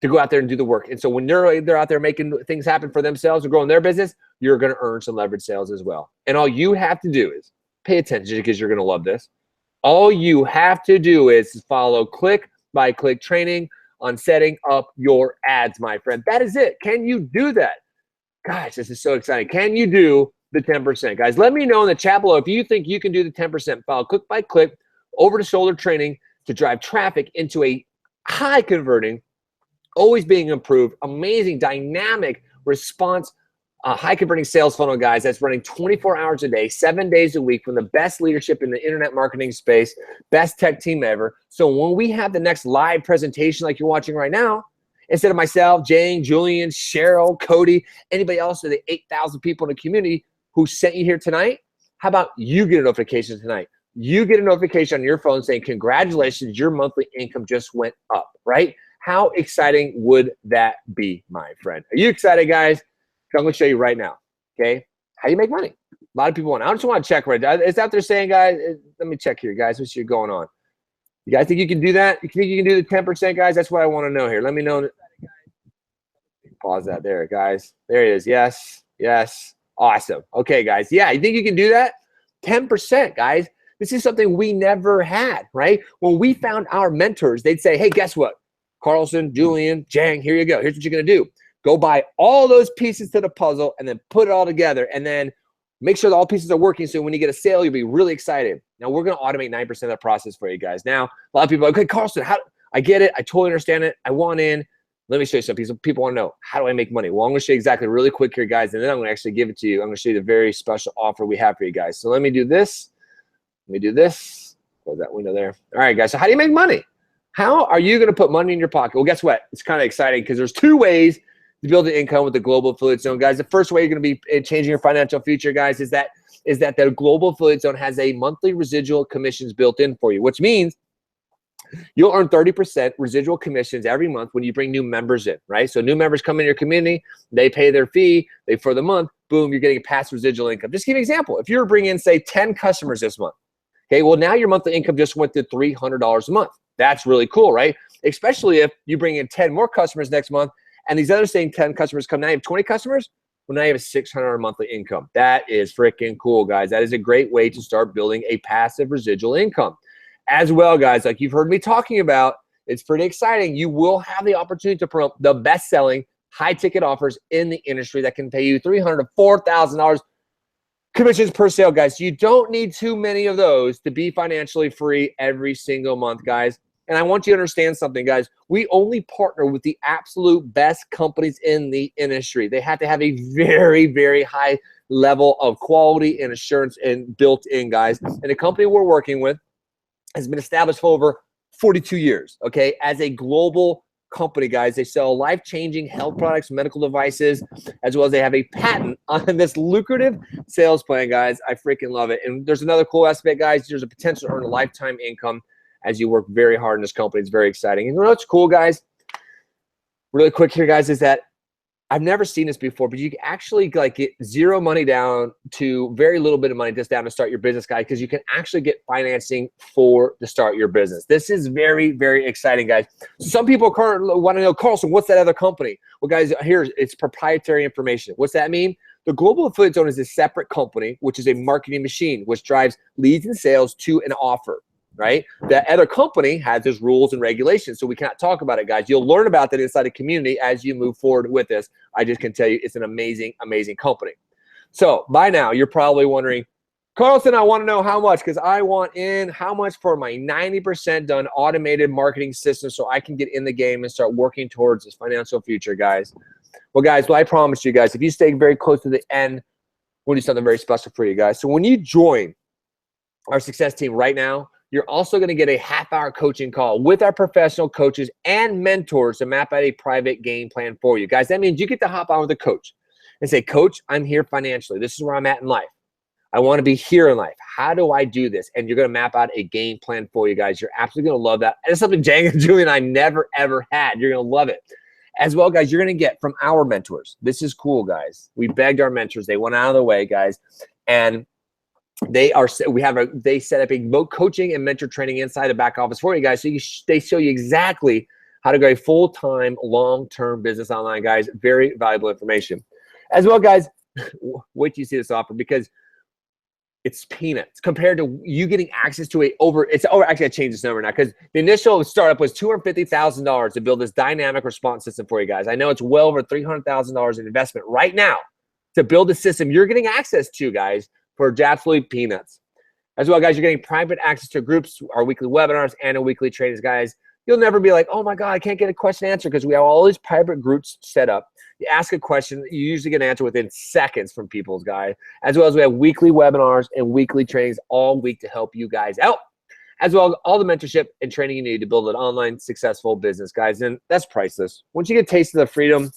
to go out there and do the work. And so when they're out there making things happen for themselves and growing their business, you're going to earn some leverage sales as well. And all you have to do is pay attention, because you're going to love this. All you have to do is follow click by click training on setting up your ads, my friend. That is it. Can you do that? Guys, this is so exciting. Can you do the 10%? Guys, let me know in the chat below if you think you can do the 10%. Follow click by click over to shoulder training to drive traffic into a high converting, always being improved, amazing, dynamic response, high converting sales funnel, guys, that's running 24 hours a day, 7 days a week, from the best leadership in the internet marketing space, best tech team ever. So when we have the next live presentation like you're watching right now, instead of myself, Jane, Julian, Cheryl, Cody, anybody else of the 8,000 people in the community who sent you here tonight, how about you get a notification tonight? You get a notification on your phone saying, congratulations, your monthly income just went up, right? How exciting would that be, my friend? Are you excited, guys? I'm going to show you right now, okay? How you make money. A lot of people want. I just want to check right now. It's out there saying, guys, let me check here, guys. What's going on? You guys think you can do that? You think you can do the 10%, guys? That's what I want to know here. Let me know. Pause that there, guys. There it is. Yes. Yes. Awesome. Okay, guys. Yeah, you think you can do that? 10%, guys. This is something we never had, right? When we found our mentors, they'd say, hey, guess what? Carlson, Julian, Jang, here you go. Here's what you're going to do. Go buy all those pieces to the puzzle and then put it all together, and then make sure that all pieces are working, so when you get a sale, you'll be really excited. Now, we're going to automate 9% of the process for you guys. Now, a lot of people are like, okay, Carlson, I get it. I totally understand it. I want in. Let me show you something. People want to know, how do I make money? Well, I'm going to show you exactly really quick here, guys, and then I'm going to actually give it to you. I'm going to show you the very special offer we have for you guys. So let me do this. Let me do this. Close that window there. All right, guys. So how do you make money? How are you going to put money in your pocket? Well, guess what? It's kind of exciting, because there's two ways to build an income with the Global Affiliate Zone, guys. The first way you're going to be changing your financial future, guys, is that the Global Affiliate Zone has a monthly residual commissions built in for you, which means you'll earn 30% residual commissions every month when you bring new members in, right? So new members come in your community, they pay their fee, for the month, boom, you're getting a passive residual income. Just give you an example. If you're bringing in, say, 10 customers this month, okay, well, now your monthly income just went to $300 a month. That's really cool, right? Especially if you bring in 10 more customers next month, and these other same 10 customers come. Now you have 20 customers. Well, now you have a $600 monthly income. That is freaking cool, guys. That is a great way to start building a passive residual income. As well, guys, like you've heard me talking about, it's pretty exciting. You will have the opportunity to promote the best-selling high-ticket offers in the industry that can pay you $300 to $4,000 commissions per sale, guys. You don't need too many of those to be financially free every single month, guys. And I want you to understand something, guys. We only partner with the absolute best companies in the industry. They have to have a very, very high level of quality and assurance and built in, guys. And the company we're working with has been established for over 42 years, okay? As a global company, guys, they sell life-changing health products, medical devices, as well as they have a patent on this lucrative sales plan, guys. I freaking love it. And there's another cool aspect, guys. There's a potential to earn a lifetime income as you work very hard in this company. It's very exciting. And you know what's cool, guys? Really quick here, guys, is that I've never seen this before, but you can actually like get zero money down to very little bit of money just down to start your business, guys, because you can actually get financing to start your business. This is very, very exciting, guys. Some people want to know, Carlson, what's that other company? Well, guys, it's proprietary information. What's that mean? The Global Affiliate Zone is a separate company, which is a marketing machine, which drives leads and sales to an offer. Right? That other company has its rules and regulations, so we cannot talk about it, guys. You'll learn about that inside the community as you move forward with this. I just can tell you it's an amazing, amazing company. So by now, you're probably wondering, Carlson, I want to know how much, because I want in how much for my 90% done automated marketing system so I can get in the game and start working towards this financial future, guys. Well, guys, I promise you guys, if you stay very close to the end, we'll do something very special for you guys. So when you join our success team right now, you're also going to get a half-hour coaching call with our professional coaches and mentors to map out a private game plan for you. Guys, that means you get to hop on with a coach and say, Coach, I'm here financially. This is where I'm at in life. I want to be here in life. How do I do this? And you're going to map out a game plan for you guys. You're absolutely going to love that. And it's something Jang and Julie and I never, ever had. You're going to love it. As well, guys, you're going to get from our mentors. This is cool, guys. We begged our mentors. They went out of the way, guys. And they set up a coaching and mentor training inside the back office for you guys. So they show you exactly how to grow a full-time, long-term business online, guys. Very valuable information. As well, guys, wait till you see this offer, because it's peanuts compared to you getting access to actually I changed this number now, because the initial startup was $250,000 to build this dynamic response system for you guys. I know it's well over $300,000 in investment right now to build a system you're getting access to, guys, for absolutely peanuts. As well, guys, you're getting private access to groups, our weekly webinars, and our weekly trainings, guys. You'll never be like, oh my God, I can't get a question answered, because we have all these private groups set up. You ask a question, you usually get an answer within seconds from people's guys. As well as we have weekly webinars and weekly trainings all week to help you guys out. As well as all the mentorship and training you need to build an online successful business, guys. And that's priceless. Once you get a taste of the freedom,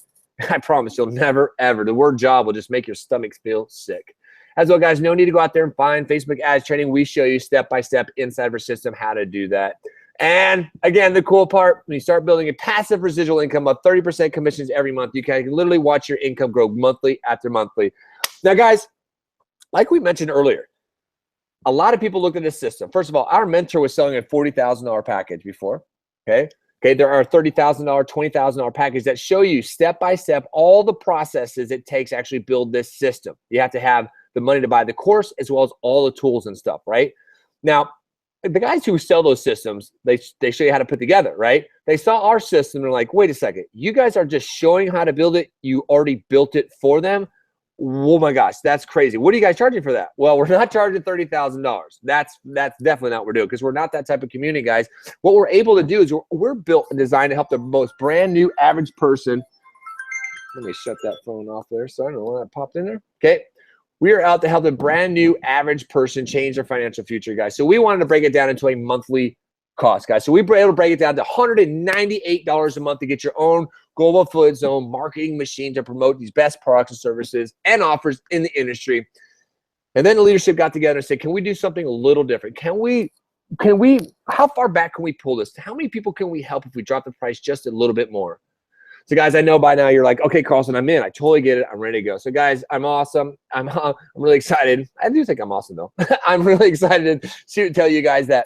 I promise you'll never, ever. The word job will just make your stomach feel sick. As well, guys, no need to go out there and find Facebook ads training. We show you step-by-step inside of our system how to do that. And again, the cool part, when you start building a passive residual income of 30% commissions every month, you can literally watch your income grow monthly after monthly. Now, guys, like we mentioned earlier, a lot of people look at this system. First of all, our mentor was selling a $40,000 package before, okay? There are $30,000, $20,000 packages that show you step-by-step all the processes it takes to actually build this system. You have to have the money to buy the course as well as all the tools and stuff, right? Now, the guys who sell those systems, they show you how to put together, right? They saw our system and they're like, wait a second, you guys are just showing how to build it. You already built it for them. Oh my gosh, that's crazy. What are you guys charging for that? Well, we're not charging $30,000. That's definitely not what we're doing, because we're not that type of community, guys. What we're able to do is we're built and designed to help the most brand new average person. Let me shut that phone off there. So I don't know why that popped in there. Okay. We are out to help the brand new average person change their financial future, guys. So we wanted to break it down into a monthly cost, guys. So we were able to break it down to $198 a month to get your own global affiliate zone marketing machine to promote these best products and services and offers in the industry. And then the leadership got together and said, can we do something a little different? Can we, how far back can we pull this? How many people can we help if we drop the price just a little bit more? So guys, I know by now you're like, okay, Carlson, I'm in. I totally get it. I'm ready to go. So guys, I'm awesome. I'm really excited. I do think I'm awesome though. I'm really excited to tell you guys that,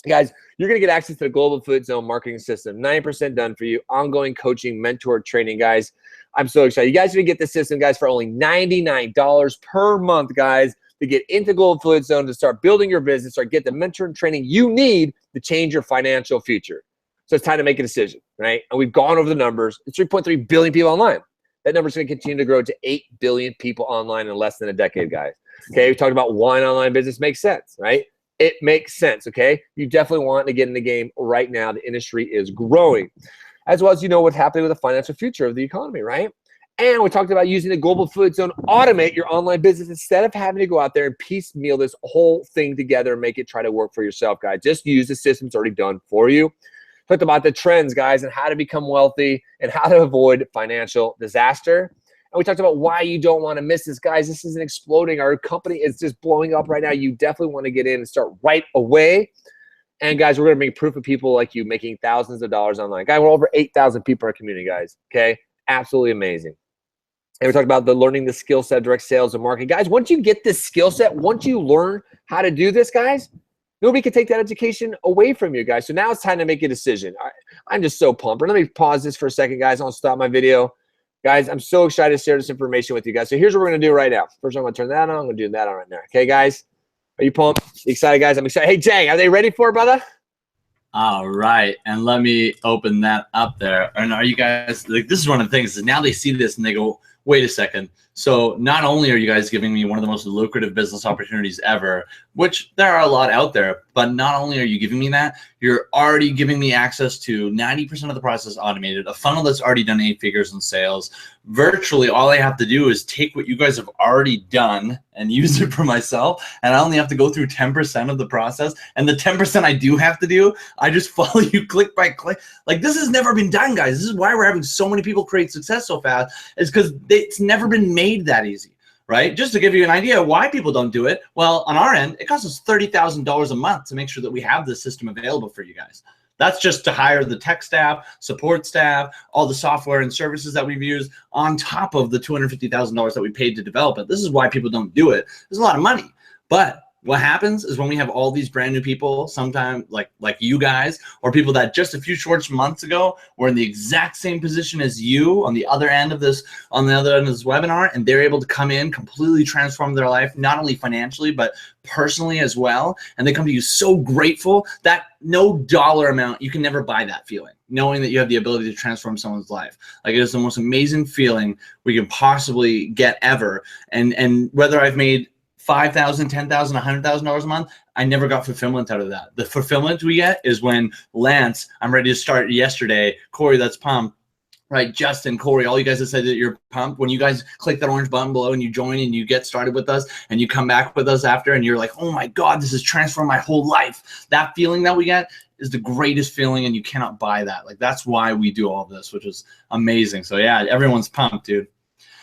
guys, you're going to get access to the Global Affiliate Zone marketing system. 90% done for you. Ongoing coaching, mentor training, guys. I'm so excited. You guys are going to get the system, guys, for only $99 per month, guys, to get into Global Affiliate Zone, to start building your business or get the mentor and training you need to change your financial future. So it's time to make a decision, right? And we've gone over the numbers. It's 3.3 billion people online. That number is going to continue to grow to 8 billion people online in less than a decade, guys. Okay, we talked about why an online business makes sense, right? It makes sense, okay? You definitely want to get in the game right now. The industry is growing. As well as you know what's happening with the financial future of the economy, right? And we talked about using the Global Affiliate Zone to automate your online business instead of having to go out there and piecemeal this whole thing together and make it try to work for yourself, guys. Just use the system that's already done for you. Talked about the trends, guys, and how to become wealthy and how to avoid financial disaster. And we talked about why you don't want to miss this, guys. This isn't exploding. Our company is just blowing up right now. You definitely want to get in and start right away. And guys, we're going to bring proof of people like you making thousands of dollars online. Guys, we're over 8,000 people in our community, guys. Okay, absolutely amazing. And we talked about learning the skill set, direct sales and marketing. Guys, once you get this skill set, once you learn how to do this, guys, nobody can take that education away from you, guys. So now it's time to make a decision. I'm just so pumped. Let me pause this for a second, guys. I'll stop my video. Guys, I'm so excited to share this information with you guys. So here's what we're going to do right now. First, I'm going to turn that on. I'm going to do that on right now. Okay, guys? Are you pumped? You excited, guys? I'm excited. Hey, Jang, are they ready for it, brother? All right. And let me open that up there. And are you guys, like, this is one of the things is now they see this and they go, wait a second. So not only are you guys giving me one of the most lucrative business opportunities ever, which there are a lot out there, but not only are you giving me that, you're already giving me access to 90% of the process automated, a funnel that's already done 8 figures in sales. Virtually all I have to do is take what you guys have already done and use it for myself. And I only have to go through 10% of the process. And the 10% I do have to do, I just follow you click by click. Like, this has never been done, guys. This is why we're having so many people create success so fast, is because it's never been made that easy. Right? Just to give you an idea why people don't do it. Well, on our end, it costs us $30,000 a month to make sure that we have this system available for you guys. That's just to hire the tech staff, support staff, all the software and services that we've used on top of the $250,000 that we paid to develop it. This is why people don't do it. There's a lot of money, but What happens is when we have all these brand new people, sometimes like you guys, or people that just a few short months ago were in the exact same position as you on the other end of this, webinar, and they're able to come in, completely transform their life, not only financially, but personally as well. And they come to you so grateful that no dollar amount, you can never buy that feeling, knowing that you have the ability to transform someone's life. Like, it is the most amazing feeling we can possibly get ever. And whether I've made $5,000, $10,000, $100,000 a month, I never got fulfillment out of that. The fulfillment we get is when Lance, I'm ready to start yesterday, Corey, that's pumped, right? Justin, Corey, all you guys that said that you're pumped, when you guys click that orange button below and you join and you get started with us and you come back with us after and you're like, oh my God, this has transformed my whole life. That feeling that we get is the greatest feeling, and you cannot buy that. Like, that's why we do all this, which is amazing. So yeah, everyone's pumped, dude.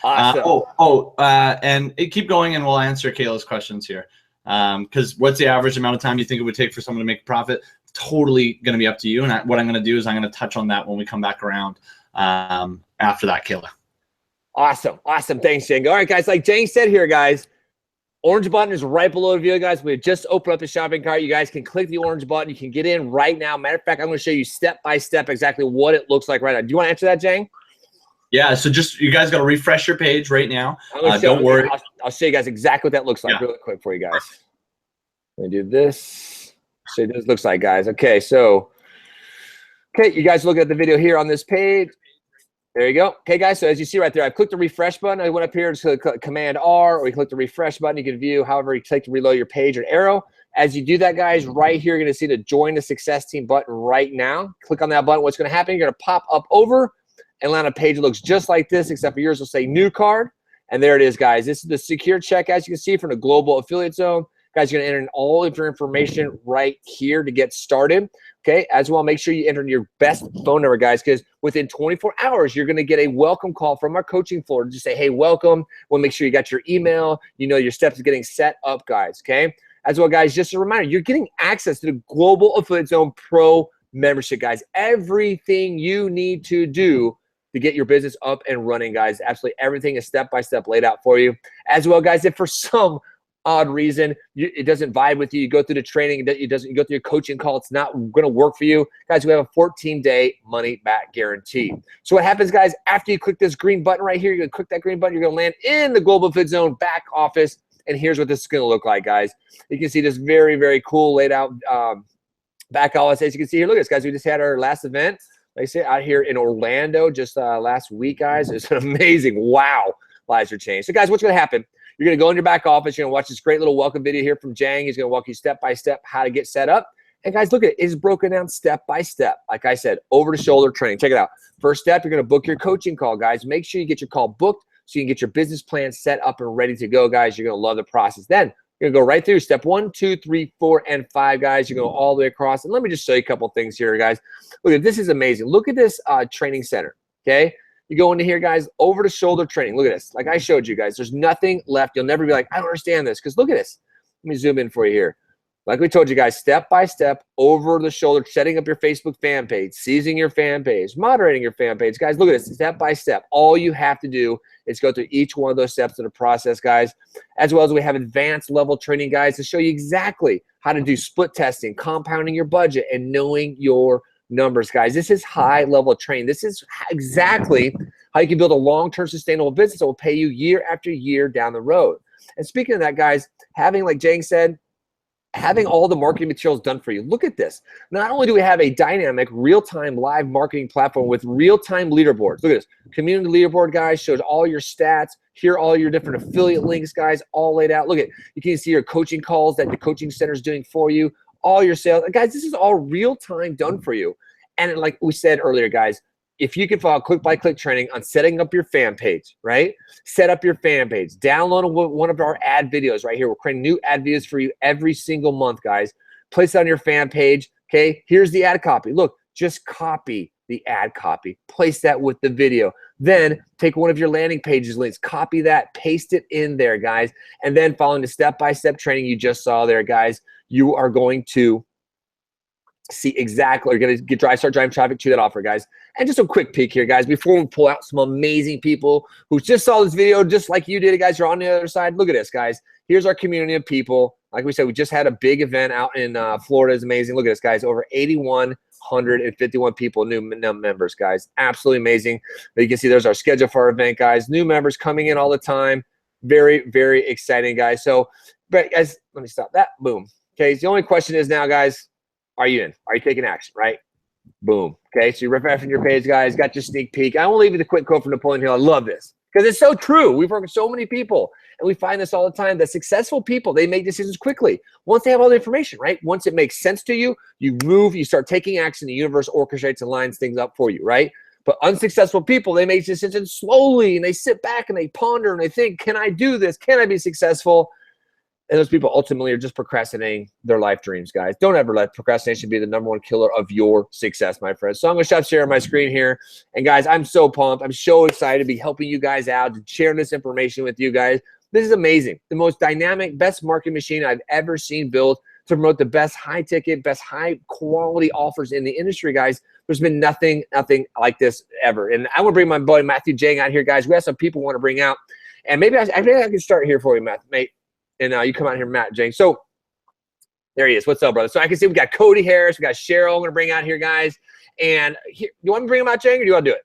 Awesome. And keep going, and we'll answer Kayla's questions here. Because what's the average amount of time you think it would take for someone to make a profit? Totally going to be up to you. And what I'm going to do is I'm going to touch on that when we come back around after that, Kayla. Awesome. Thanks, Jang. All right, guys. Like Jang said here, guys, orange button is right below the video, guys. We just opened up the shopping cart. You guys can click the orange button. You can get in right now. Matter of fact, I'm going to show you step by step exactly what it looks like right now. Do you want to answer that, Jang? Yeah, so just you guys got to refresh your page right now. Don't worry. I'll show you guys exactly what that looks like really quick for you guys. Let me do this. Show you what this looks like, guys. Okay, so, you guys look at the video here on this page. There you go. Okay, guys, so as you see right there, I've clicked the refresh button. I went up here to click Command R, or you click the refresh button. You can view however you click to reload your page or arrow. As you do that, guys, right here, you're going to see the Join the Success Team button right now. Click on that button. What's going to happen, you're going to pop up over and land on a page that looks just like this, except for yours will say New Card. And there it is, guys. This is the secure check, as you can see, from the Global Affiliate Zone. Guys, you're going to enter in all of your information right here to get started. Okay, as well, make sure you enter in your best phone number, guys, because within 24 hours, you're going to get a welcome call from our coaching floor to just say, hey, welcome. We'll make sure you got your email. You know your steps is getting set up, guys, okay? As well, guys, just a reminder, you're getting access to the Global Affiliate Zone Pro membership, guys. Everything you need to do to get your business up and running, guys. Absolutely everything is step-by-step laid out for you. As well, guys, if for some odd reason it doesn't vibe with you, you go through the training, you go through your coaching call, it's not going to work for you, guys, we have a 14-day money-back guarantee. So what happens, guys, after you click this green button right here, you're going to click that green button, you're going to land in the Global Affiliate Zone back office, and here's what this is going to look like, guys. You can see this very, very cool laid out back office. As you can see here, look at this, guys. We just had our last event, like I said, out here in Orlando just last week, guys. It's an amazing, wow, lives are changed. So, guys, what's going to happen? You're going to go in your back office. You're going to watch this great little welcome video here from Jang. He's going to walk you step by step how to get set up. And, guys, look at it. It is broken down step by step. Like I said, over-the-shoulder training. Check it out. First step, you're going to book your coaching call, guys. Make sure you get your call booked so you can get your business plan set up and ready to go, guys. You're going to love the process. Then you're going to go right through step 1, 2, 3, 4, and 5, guys. You're going to go all the way across. And let me just show you a couple things here, guys. Look at this. Is amazing. Look at this training center, okay? You go into here, guys, over-the-shoulder training. Look at this. Like I showed you, guys, there's nothing left. You'll never be like, I don't understand this, because look at this. Let me zoom in for you here. Like we told you guys, step by step, over the shoulder, setting up your Facebook fan page, seizing your fan page, moderating your fan page. Guys, look at this, step by step. All you have to do is go through each one of those steps of the process, guys, as well as we have advanced level training, guys, to show you exactly how to do split testing, compounding your budget, and knowing your numbers, guys. This is high level training. This is exactly how you can build a long-term sustainable business that will pay you year after year down the road. And speaking of that, guys, having, like Jang said, having all the marketing materials done for you. Look at this. Not only do we have a dynamic real-time live marketing platform with real-time leaderboards. Look at this. Community leaderboard, guys, shows all your stats. Here are all your different affiliate links, guys, all laid out. Look at, you can see your coaching calls that the coaching center is doing for you. All your sales. Guys, this is all real-time done for you. And like we said earlier, guys, if you can follow click-by-click training on setting up your fan page, right? Set up your fan page. Download one of our ad videos right here. We're creating new ad videos for you every single month, guys. Place it on your fan page, okay? Here's the ad copy. Look, just copy the ad copy. Place that with the video. Then take one of your landing pages links, copy that, paste it in there, guys. And then following the step-by-step training you just saw there, guys, you are going to see exactly, you're going to start driving traffic to that offer, guys. And just a quick peek here, guys, before we pull out some amazing people who just saw this video just like you did, guys. You're on the other side. Look at this, guys. Here's our community of people. Like we said, we just had a big event out in Florida. It's amazing. Look at this, guys. Over 8,151 people, new members, guys. Absolutely amazing. But you can see there's our schedule for our event, guys. New members coming in all the time. Very, very exciting, guys. So, but guys, let me stop that. Boom. Okay, so the only question is now, guys, are you in? Are you taking action, right? Boom. Okay, so you're refreshing your page, guys. Got your sneak peek. I will leave you the quick quote from Napoleon Hill. I love this because it's so true. We've worked with so many people, and we find this all the time, that successful people, they make decisions quickly once they have all the information, right? Once it makes sense to you, you move, you start taking action, the universe orchestrates and lines things up for you, right? But unsuccessful people, they make decisions slowly, and they sit back and they ponder and they think, can I do this? Can I be successful? And those people ultimately are just procrastinating their life dreams, guys. Don't ever let procrastination be the #1 killer of your success, my friends. So I'm going to stop sharing my screen here. And, guys, I'm so pumped. I'm so excited to be helping you guys out, to sharing this information with you guys. This is amazing. The most dynamic, best marketing machine I've ever seen built to promote the best high-ticket, best high-quality offers in the industry, guys. There's been nothing like this ever. And I want to bring my buddy Matthew Jang out here, guys. We have some people we want to bring out. And maybe I can start here for you, mate. And you come out here, Matt Jang. So there he is. What's up, brother? So I can see we got Cody Harris. We got Cheryl I'm going to bring out here, guys. And here, you want me to bring him out, Jang, or do you want to do it?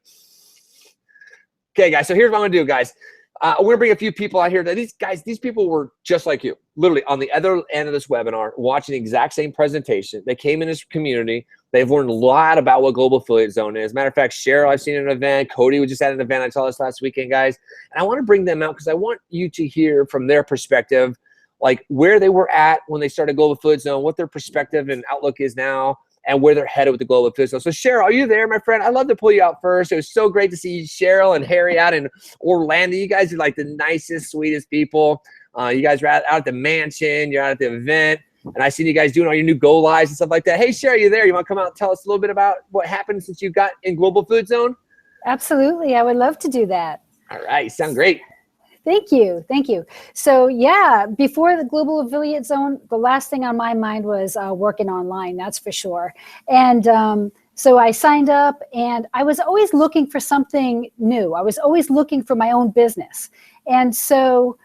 Okay, guys. So here's what I'm going to do, guys. We're going to bring a few people out here. These people were just like you, literally on the other end of this webinar, watching the exact same presentation. They came in this community. They've learned a lot about what Global Affiliate Zone is. As a matter of fact, Cheryl, I've seen at an event. Cody, we just had an event. I saw this last weekend, guys. And I want to bring them out because I want you to hear from their perspective, like where they were at when they started Global Affiliate Zone, what their perspective and outlook is now, and where they're headed with the Global Affiliate Zone. So Cheryl, are you there, my friend? I'd love to pull you out first. It was so great to see Cheryl and Harry out in Orlando. You guys are like the nicest, sweetest people. You guys are out at the mansion. You're out at the event. And I seen you guys doing all your new go lives and stuff like that. Hey, Cheryl, you there? You want to come out and tell us a little bit about what happened since you got in Global Affiliate Zone? Absolutely. I would love to do that. All right. You sound great. Thank you. Thank you. So yeah, before the Global Affiliate Zone, the last thing on my mind was working online, that's for sure. And so I signed up, and I was always looking for something new. I was always looking for my own business. And so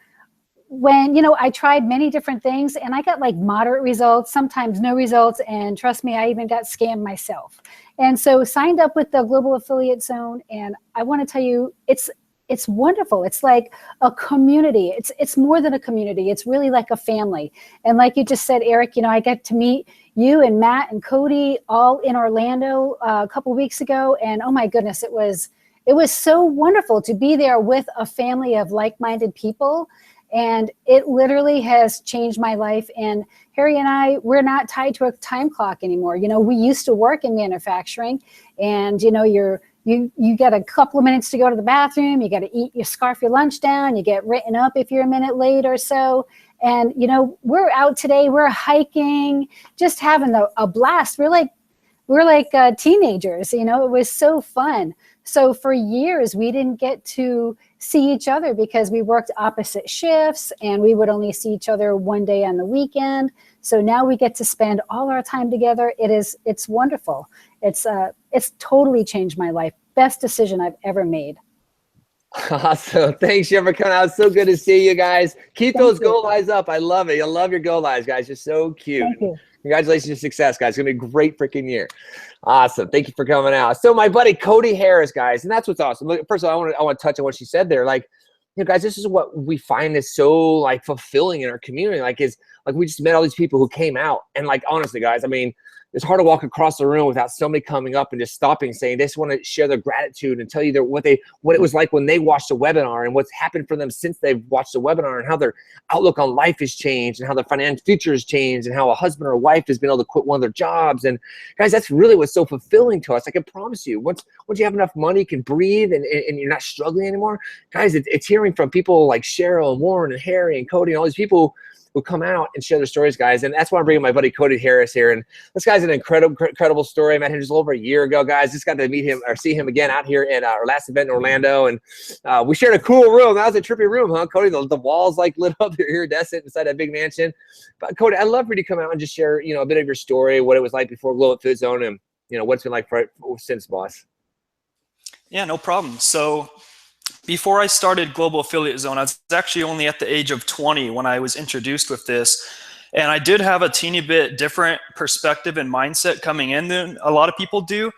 when, I tried many different things, and I got like moderate results, sometimes no results. And trust me, I even got scammed myself. And so signed up with the Global Affiliate Zone. And I want to tell you, it's wonderful. It's like a community. It's more than a community. It's really like a family. And like you just said, Eric, I got to meet you and Matt and Cody all in Orlando a couple weeks ago. And oh my goodness, it was so wonderful to be there with a family of like-minded people. And it literally has changed my life. And Harry and I, we're not tied to a time clock anymore. We used to work in manufacturing, and you get a couple of minutes to go to the bathroom. You got to eat, you scarf your lunch down. You get written up if you're a minute late or so. And, we're out today. We're hiking, just having a blast. We're like teenagers, it was so fun. So for years, we didn't get to see each other because we worked opposite shifts, and we would only see each other one day on the weekend. So now we get to spend all our time together. It's wonderful. It's totally changed my life. Best decision I've ever made. Awesome. Thanks, Jeff, for coming out. It's so good to see you guys. Keep those go lives up. I love it. I love your go lives, guys. You're so cute. Thank you. Congratulations on success, guys. It's going to be a great freaking year. Awesome. Thank you for coming out. So my buddy Cody Harris, guys, and that's what's awesome. Look, first of all, I want to touch on what she said there. Like, guys, this is what we find is so like fulfilling in our community. Like we just met all these people who came out, and like, honestly, guys, I mean, it's hard to walk across the room without somebody coming up and just stopping, saying they just want to share their gratitude and tell you what it was like when they watched the webinar, and what's happened for them since they've watched the webinar, and how their outlook on life has changed, and how their financial future has changed, and how a husband or a wife has been able to quit one of their jobs. And guys, that's really what's so fulfilling to us. I can promise you, once you have enough money, you can breathe, and you're not struggling anymore. Guys, it's hearing from people like Cheryl and Warren and Harry and Cody and all these people who come out and share their stories, guys. And that's why I'm bringing my buddy Cody Harris here. And this guy's an incredible story. I met him just over a year ago, guys. Just got to meet him or see him again out here at our last event in Orlando. And we shared a cool room. That was a trippy room, huh, Cody? The walls like lit up, your iridescent inside that big mansion. But Cody, I'd love for you to come out and just share, a bit of your story, what it was like before Global Affiliate Zone, and what it's been like since, boss. Yeah, no problem. So before I started Global Affiliate Zone, I was actually only at the age of 20 when I was introduced with this. And I did have a teeny bit different perspective and mindset coming in than a lot of people do,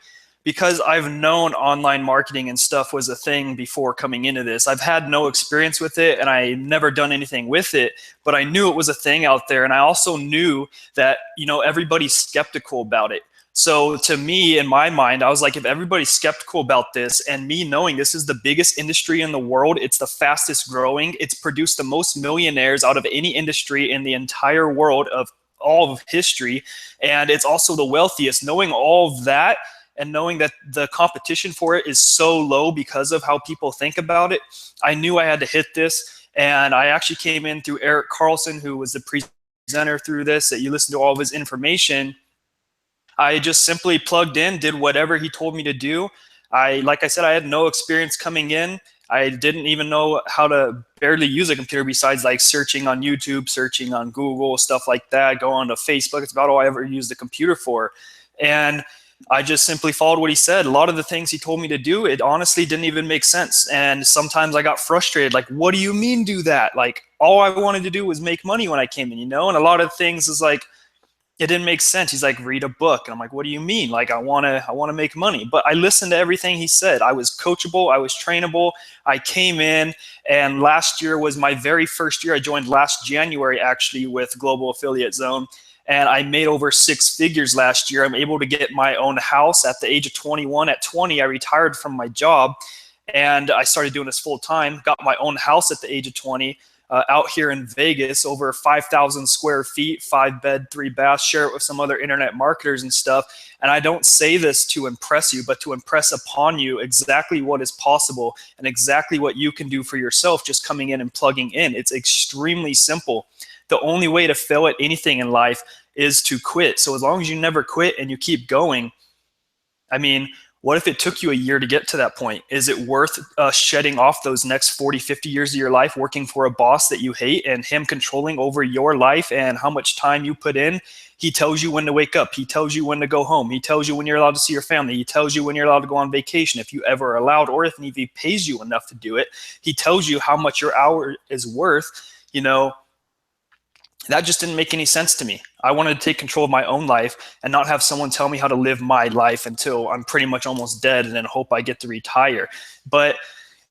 because I've known online marketing and stuff was a thing before coming into this. I've had no experience with it and I never done anything with it, but I knew it was a thing out there. And I also knew that, everybody's skeptical about it. So to me, in my mind, I was like, if everybody's skeptical about this, and me knowing this is the biggest industry in the world, it's the fastest growing, it's produced the most millionaires out of any industry in the entire world of all of history, and it's also the wealthiest, knowing all of that, and knowing that the competition for it is so low because of how people think about it, I knew I had to hit this. And I actually came in through Eric Carlson, who was the presenter through this, that you listen to all of his information. I just simply plugged in, did whatever he told me to do. Like I said, I had no experience coming in. I didn't even know how to barely use a computer besides like searching on YouTube, searching on Google, stuff like that, go on to Facebook. It's about all I ever used the computer for. And I just simply followed what he said. A lot of the things he told me to do, it honestly didn't even make sense. And sometimes I got frustrated, like, what do you mean do that? Like, all I wanted to do was make money when I came in, And a lot of things is like, it didn't make sense. He's like, read a book. And I'm like, what do you mean? Like, I want to make money. But I listened to everything he said. I was coachable. I was trainable. I came in, and last year was my very first year. I joined last January, actually, with Global Affiliate Zone. And I made over 6 figures last year. I'm able to get my own house at the age of 21. At 20, I retired from my job, and I started doing this full time. Got my own house at the age of 20 out here in Vegas, over 5,000 square feet, 5-bed, 3-bath, share it with some other internet marketers and stuff. And I don't say this to impress you, but to impress upon you exactly what is possible and exactly what you can do for yourself just coming in and plugging in. It's extremely simple. The only way to fail at anything in life is to quit. So as long as you never quit and you keep going, I mean, what if it took you a year to get to that point? Is it worth shedding off those next 40, 50 years of your life working for a boss that you hate and him controlling over your life and how much time you put in? He tells you when to wake up. He tells you when to go home. He tells you when you're allowed to see your family. He tells you when you're allowed to go on vacation, if you ever are allowed, or if he pays you enough to do it. He tells you how much your hour is worth. That just didn't make any sense to me. I wanted to take control of my own life and not have someone tell me how to live my life until I'm pretty much almost dead and then hope I get to retire. But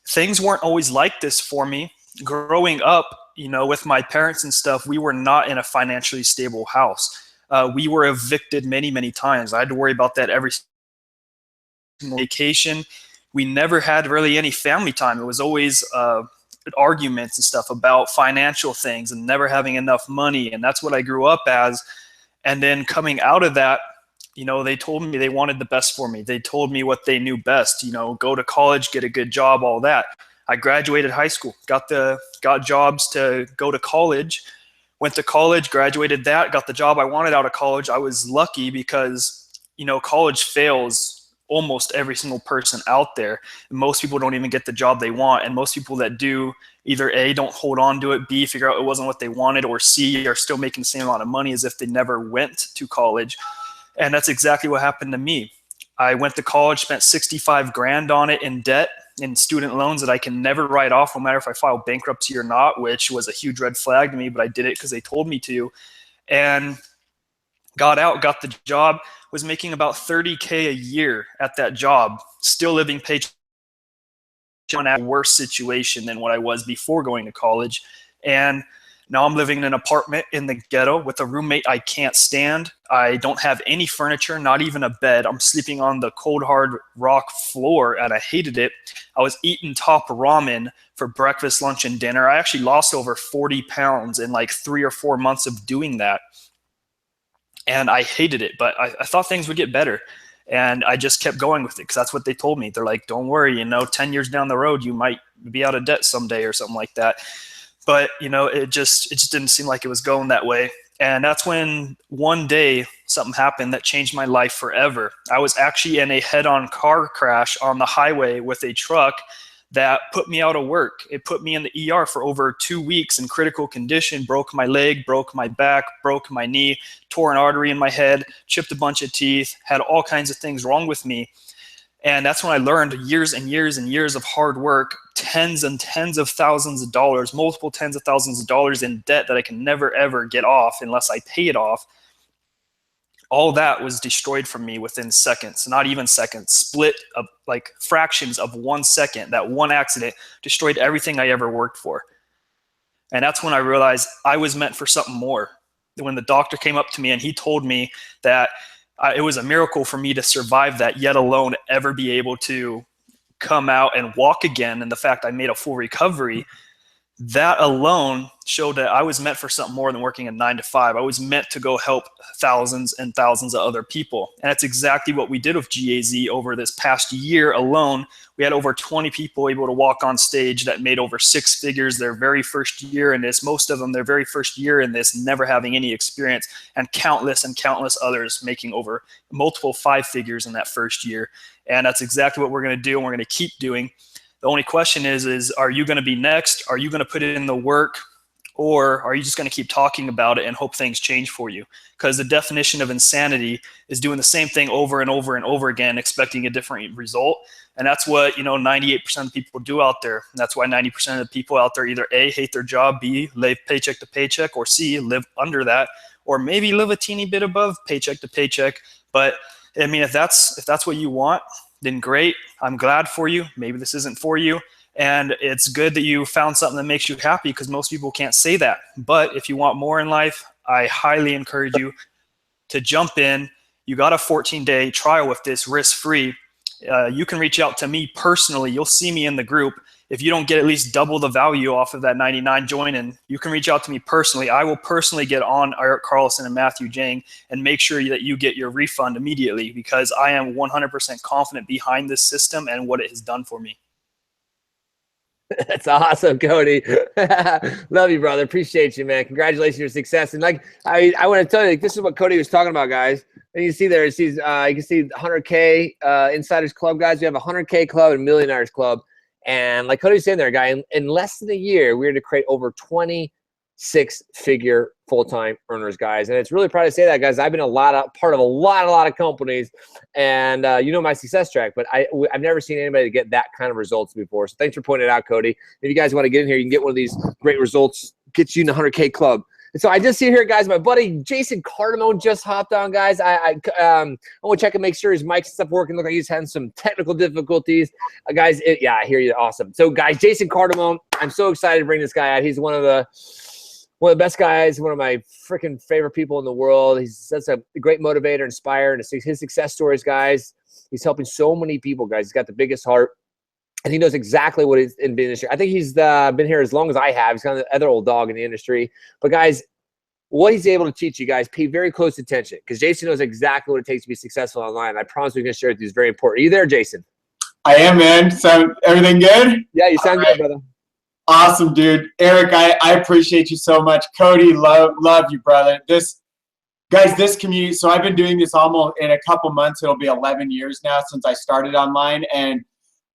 things weren't always like this for me. Growing up, with my parents and stuff, we were not in a financially stable house. We were evicted many, many times. I had to worry about that every single vacation. We never had really any family time. It was always arguments and stuff about financial things and never having enough money. And that's what I grew up as. And then coming out of that, they told me they wanted the best for me. They told me what they knew best, go to college, get a good job, all that. I graduated high school, got jobs to go to college, went to college, graduated that, got the job I wanted out of college. I was lucky because, college fails almost every single person out there. Most people don't even get the job they want. And most people that do either A, don't hold on to it, B, figure out it wasn't what they wanted, or C, are still making the same amount of money as if they never went to college. And that's exactly what happened to me. I went to college, spent 65 grand on it in debt, in student loans that I can never write off, no matter if I file bankruptcy or not, which was a huge red flag to me, but I did it because they told me to. And got out, got the job, was making about $30K a year at that job, still living paycheck in a worse situation than what I was before going to college. And now I'm living in an apartment in the ghetto with a roommate I can't stand. I don't have any furniture, not even a bed. I'm sleeping on the cold, hard rock floor, and I hated it. I was eating top ramen for breakfast, lunch, and dinner. I actually lost over 40 pounds in like 3 or 4 months of doing that. And I hated it, but I thought things would get better. And I just kept going with it because that's what they told me. They're like, don't worry, 10 years down the road, you might be out of debt someday or something like that. But, it just didn't seem like it was going that way. And that's when one day something happened that changed my life forever. I was actually in a head-on car crash on the highway with a truck that put me out of work. It put me in the ER for over 2 weeks in critical condition, broke my leg, broke my back, broke my knee, tore an artery in my head, chipped a bunch of teeth, had all kinds of things wrong with me. And that's when I learned years and years and years of hard work tens and tens of thousands of dollars, multiple tens of thousands of dollars in debt that I can never, ever get off unless I pay it off. All that was destroyed from me within seconds, not even seconds, split of like fractions of 1 second. That one accident destroyed everything I ever worked for. And that's when I realized I was meant for something more. When the doctor came up to me and he told me that it was a miracle for me to survive that, yet alone ever be able to come out and walk again, and the fact I made a full recovery, that alone showed that I was meant for something more than working a 9 to 5. I was meant to go help thousands and thousands of other people. And that's exactly what we did with GAZ over this past year alone. We had over 20 people able to walk on stage that made over 6 figures their very first year in this. Most of them their very first year in this, never having any experience, and countless others making over multiple 5 figures in that first year. And that's exactly what we're going to do, and we're going to keep doing. The only question is are you going to be next? Are you going to put in the work? Or are you just going to keep talking about it and hope things change for you? Because the definition of insanity is doing the same thing over and over and over again, expecting a different result. And that's what 98% of people do out there. And that's why 90% of the people out there either A, hate their job, B, live paycheck to paycheck, or C, live under that, or maybe live a teeny bit above paycheck to paycheck. But I mean, if that's what you want, then great. I'm glad for you. Maybe this isn't for you. And it's good that you found something that makes you happy, because most people can't say that. But if you want more in life, I highly encourage you to jump in. You got a 14-day trial with this, risk-free. You can reach out to me personally. You'll see me in the group. If you don't get at least double the value off of that 99 join-in, you can reach out to me personally. I will personally get on Eric Carlson and Matthew Jang and make sure that you get your refund immediately, because I am 100% confident behind this system and what it has done for me. That's awesome, Cody. Love you, brother. Appreciate you, man. Congratulations on your success. And like I want to tell you, like, this is what Cody was talking about, guys. And you see there, you can see 100K Insiders Club, guys. We have a 100K club and Millionaires Club. And like Cody's saying there, guy, in less than a year, we're to create over 26-figure full-time earners, guys. And it's really proud to say that, guys. I've been part of a lot of companies, and my success track, but I've never seen anybody get that kind of results before. So thanks for pointing it out, Cody. If you guys want to get in here, you can get one of these great results, get you in the 100K club. And so I just see here, guys, my buddy Jason Cardamone just hopped on, guys. I want to check and make sure his mic's stuff working. Look like he's having some technical difficulties. Guys, I hear you. Awesome. So, guys, Jason Cardamone, I'm so excited to bring this guy out. He's one of the best guys, one of my freaking favorite people in the world. He's such a great motivator, inspire, and his success stories, guys. He's helping so many people, guys. He's got the biggest heart. And he knows exactly what is in the industry. I think he's been here as long as I have. He's kind of the other old dog in the industry. But, guys, what he's able to teach you guys, pay very close attention, because Jason knows exactly what it takes to be successive online. I promise we're going to share with you. It's very important. Are you there, Jason? I am, man. Sound everything good? Yeah, you sound good, brother. Awesome, dude. Eric, I appreciate you so much. Cody, love you, brother. This community, so I've been doing this almost in a couple months. It'll be 11 years now since I started online, and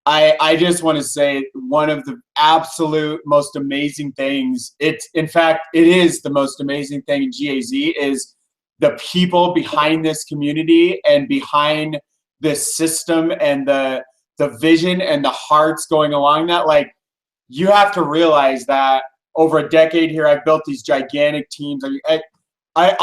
I just want to say one of the absolute most amazing things, in fact, it is the most amazing thing in GAZ, is the people behind this community and behind this system and the vision and the hearts going along that. Like, you have to realize that over a decade here, I've built these gigantic teams. I've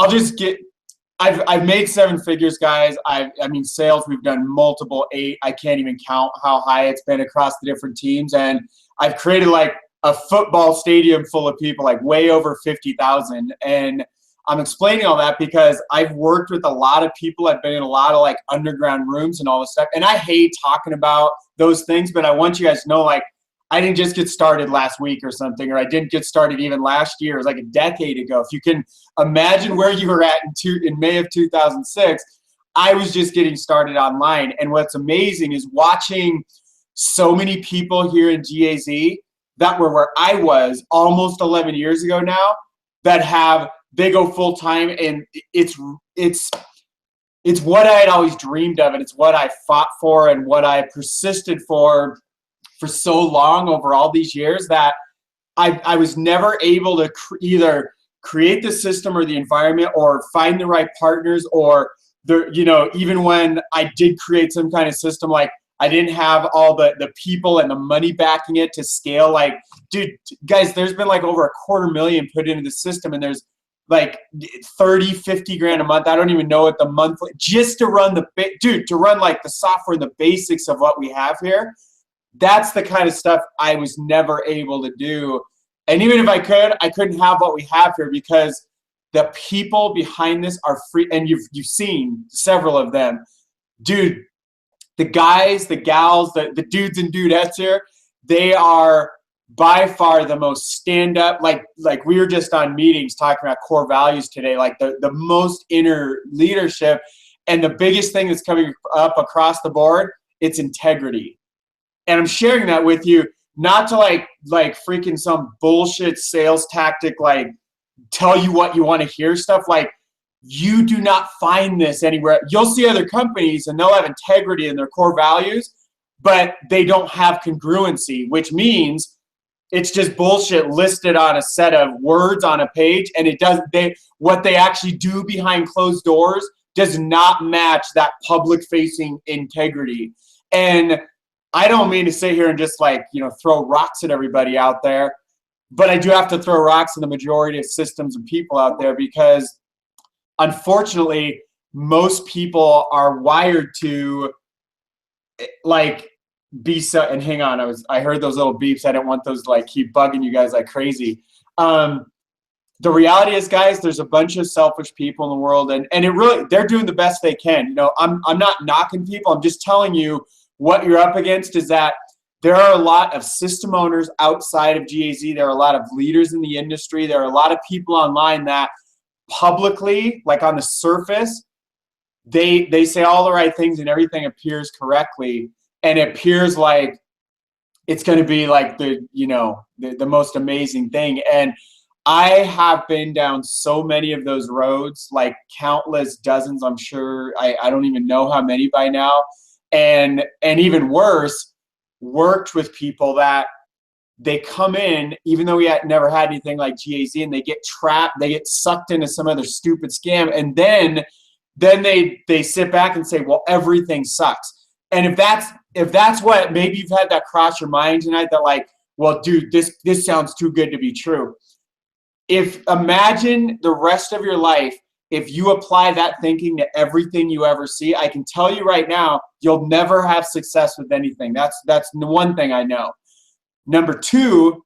made 7 figures, guys. I mean, sales, we've done multiple 8. I can't even count how high it's been across the different teams. And I've created like a football stadium full of people, like way over 50,000. And I'm explaining all that because I've worked with a lot of people. I've been in a lot of like underground rooms and all this stuff. And I hate talking about those things, but I want you guys to know, like, I didn't just get started last week or something, or I didn't get started even last year. It was like a decade ago. If you can imagine where you were at in May of 2006, I was just getting started online. And what's amazing is watching so many people here in GAZ that were where I was almost 11 years ago now, that they go full time, and it's what I had always dreamed of, and it's what I fought for and what I persisted for so long over all these years, that I was never able to either create the system or the environment or find the right partners, or even when I did create some kind of system, like, I didn't have all the people and the money backing it to scale. Like, dude, guys, there's been like over $250,000 put into the system, and there's like 30, 50 grand a month. I don't even know what the monthly, just to run to run like the software, the basics of what we have here. That's the kind of stuff I was never able to do. And even if I could, I couldn't have what we have here, because the people behind this are free. And you've seen several of them, dude. The guys, the gals, the dudes and dudettes here, they are by far the most stand-up. Like we were just on meetings talking about core values today, like the most inner leadership. And the biggest thing that's coming up across the board, it's integrity. And I'm sharing that with you, not to like freaking some bullshit sales tactic, like tell you what you want to hear stuff. Like, you do not find this anywhere. You'll see other companies and they'll have integrity in their core values, but they don't have congruency, which means it's just bullshit listed on a set of words on a page, and what they actually do behind closed doors does not match that public facing integrity. And I don't mean to sit here and just like, throw rocks at everybody out there, but I do have to throw rocks at the majority of systems and people out there, because unfortunately, most people are wired to like be so. And hang on, I heard those little beeps. I didn't want those to like keep bugging you guys like crazy. The reality is, guys, there's a bunch of selfish people in the world, and they're doing the best they can. I'm not knocking people. I'm just telling you what you're up against is that there are a lot of system owners outside of GAZ. There are a lot of leaders in the industry. There are a lot of people online that publicly, like on the surface, they say all the right things and everything appears correctly, and it appears like it's going to be like the most amazing thing. And I have been down so many of those roads, like countless dozens. I'm sure I don't even know how many by now, and even worse, worked with people that they come in, even though we had never had anything like GAZ, and they get trapped, they get sucked into some other stupid scam, and then they sit back and say, well, everything sucks. And if that's what, maybe you've had that cross your mind tonight, that like, well, dude, this sounds too good to be true. Imagine the rest of your life, if you apply that thinking to everything you ever see, I can tell you right now, you'll never have success with anything. That's the one thing I know. Number two,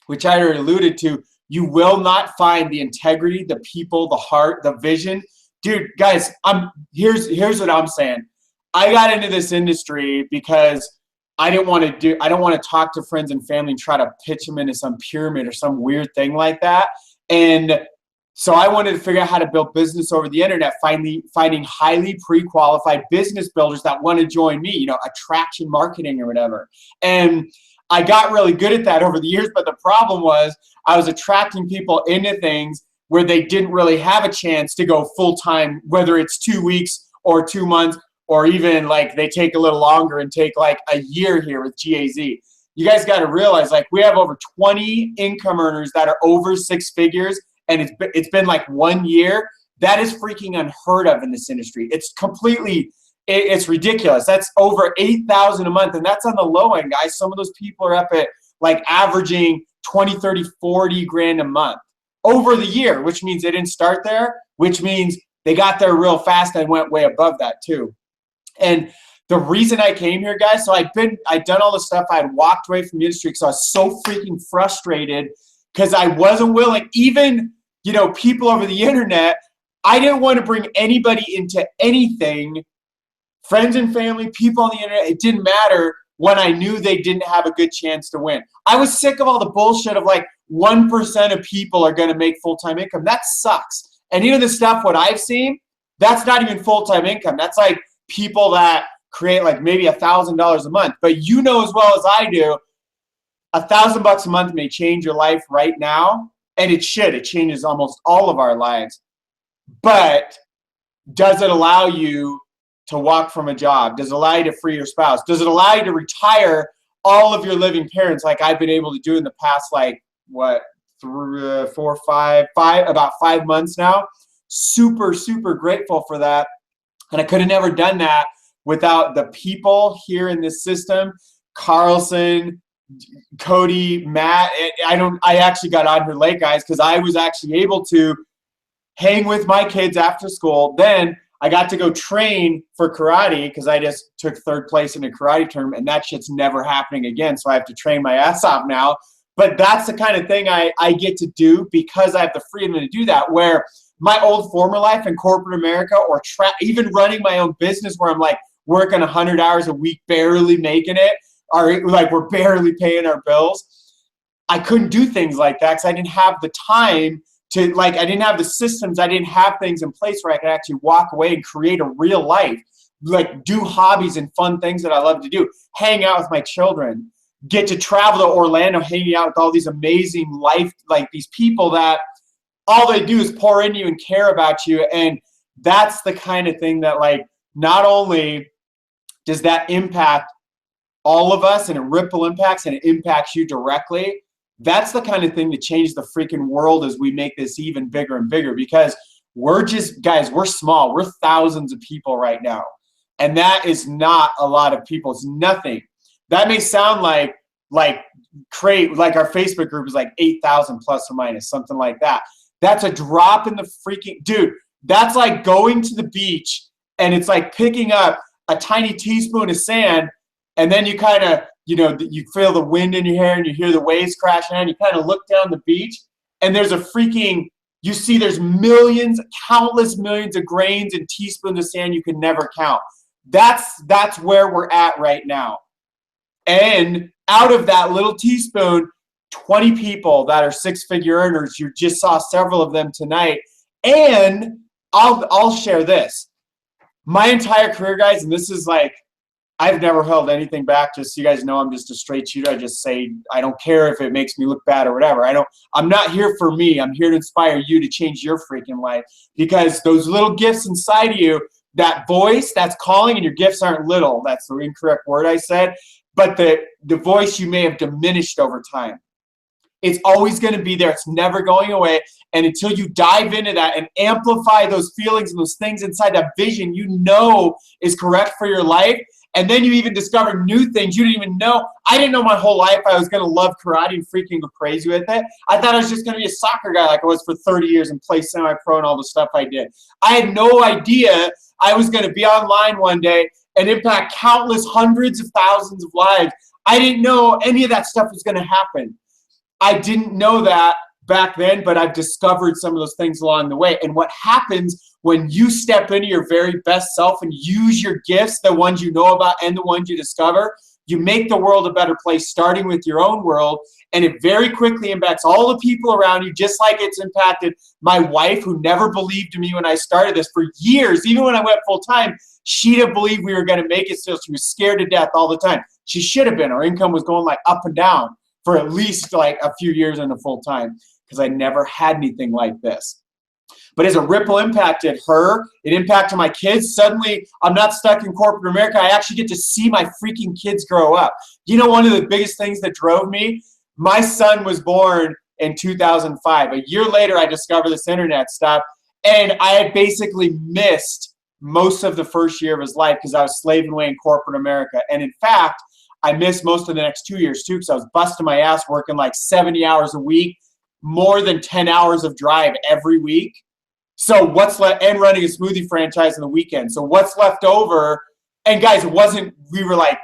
which I already alluded to, you will not find the integrity, the people, the heart, the vision. Dude, guys, here's what I'm saying. I got into this industry because I don't want to talk to friends and family and try to pitch them into some pyramid or some weird thing like that. And so I wanted to figure out how to build business over the internet, finding highly pre-qualified business builders that want to join me, attraction marketing or whatever. And I got really good at that over the years, but the problem was I was attracting people into things where they didn't really have a chance to go full-time, whether it's 2 weeks or 2 months, or even like they take a little longer and take like a year here with GAZ. You guys got to realize, like, we have over 20 income earners that are over 6 figures, and it's been like 1 year. That is freaking unheard of in this industry. It's ridiculous. That's over $8,000 a month, and that's on the low end, guys. Some of those people are up at like averaging 20, 30, 40 grand a month over the year, which means they didn't start there, which means they got there real fast and went way above that too. And the reason I came here, guys, so I'd done all the stuff. I had walked away from the industry because I was so freaking frustrated because I wasn't willing, even, people over the internet, I didn't want to bring anybody into anything, friends and family, people on the internet. It didn't matter when I knew they didn't have a good chance to win. I was sick of all the bullshit of like 1% of people are going to make full-time income. That sucks. And even the stuff what I've seen, that's not even full-time income. That's like people that create like maybe $1,000 a month. But you know as well as I do, $1,000 a month may change your life right now, and it should. It changes almost all of our lives. But does it allow you to walk from a job? Does it allow you to free your spouse? Does it allow you to retire all of your living parents like I've been able to do in the past, like, what, 4 or 5, about 5 months now? Super, super grateful for that. And I could have never done that without the people here in this system, Carlson, Cody, Matt. I actually got on here late, guys, because I was actually able to hang with my kids after school. Then I got to go train for karate because I just took 3rd place in a karate tournament, and that shit's never happening again. So I have to train my ass off now. But that's the kind of thing I get to do because I have the freedom to do that, where my old former life in corporate America, or even running my own business where I'm like working 100 hours a week, barely making it, or like we're barely paying our bills. I couldn't do things like that because I didn't have the time to, like, I didn't have the systems. I didn't have things in place where I could actually walk away and create a real life, like do hobbies and fun things that I love to do, hang out with my children, get to travel to Orlando, hanging out with all these amazing life, like these people that all they do is pour into you and care about you. And that's the kind of thing that, like, not only does that impact all of us and it ripple impacts and it impacts you directly, that's the kind of thing that changes the freaking world as we make this even bigger and bigger, because we're just, guys, we're small. We're thousands of people right now. And that is not a lot of people. It's nothing. That may sound like our Facebook group is like 8,000 plus or minus, something like that. That's a drop in the freaking, dude, that's like going to the beach and it's like picking up a tiny teaspoon of sand, and then you kind of, you feel the wind in your hair and you hear the waves crashing and you kind of look down the beach and there's a freaking, you see there's millions, countless millions of grains and teaspoons of sand you can never count. That's where we're at right now. And out of that little teaspoon, 20 people that are 6-figure earners, you just saw several of them tonight. And I'll share this. My entire career, guys, and this is like, I've never held anything back, just so you guys know I'm just a straight shooter. I just say, I don't care if it makes me look bad or whatever. I'm not here for me. I'm here to inspire you to change your freaking life, because those little gifts inside of you, that voice that's calling, and your gifts aren't little. That's the incorrect word I said. But the voice you may have diminished over time. It's always going to be there. It's never going away. And until you dive into that and amplify those feelings and those things inside that vision you know is correct for your life, and then you even discover new things you didn't even know. I didn't know my whole life I was going to love karate and freaking go crazy with it. I thought I was just going to be a soccer guy like I was for 30 years and play semi-pro and all the stuff I did. I had no idea I was going to be online one day and impact countless hundreds of thousands of lives. I didn't know any of that stuff was going to happen. I didn't know that back then, but I've discovered some of those things along the way. And what happens when you step into your very best self and use your gifts, the ones you know about and the ones you discover, you make the world a better place, starting with your own world. And it very quickly impacts all the people around you, just like it's impacted my wife, who never believed in me when I started this for years. Even when I went full time, she didn't believe we were going to make it still. She was scared to death all the time. She should have been. Our income was going like up and down for at least like a few years into full time, because I never had anything like this. But as a ripple impacted her, it impacted my kids. Suddenly, I'm not stuck in corporate America. I actually get to see my freaking kids grow up. You know, one of the biggest things that drove me, my son was born in 2005. A year later, I discovered this internet stuff, and I had basically missed most of the first year of his life because I was slaving away in corporate America. And in fact, I missed most of the next 2 years too, because I was busting my ass working like 70 hours a week, more than 10 hours of drive every week. So what's left, and running a smoothie franchise on the weekend. So what's left over? And guys, it wasn't, we were like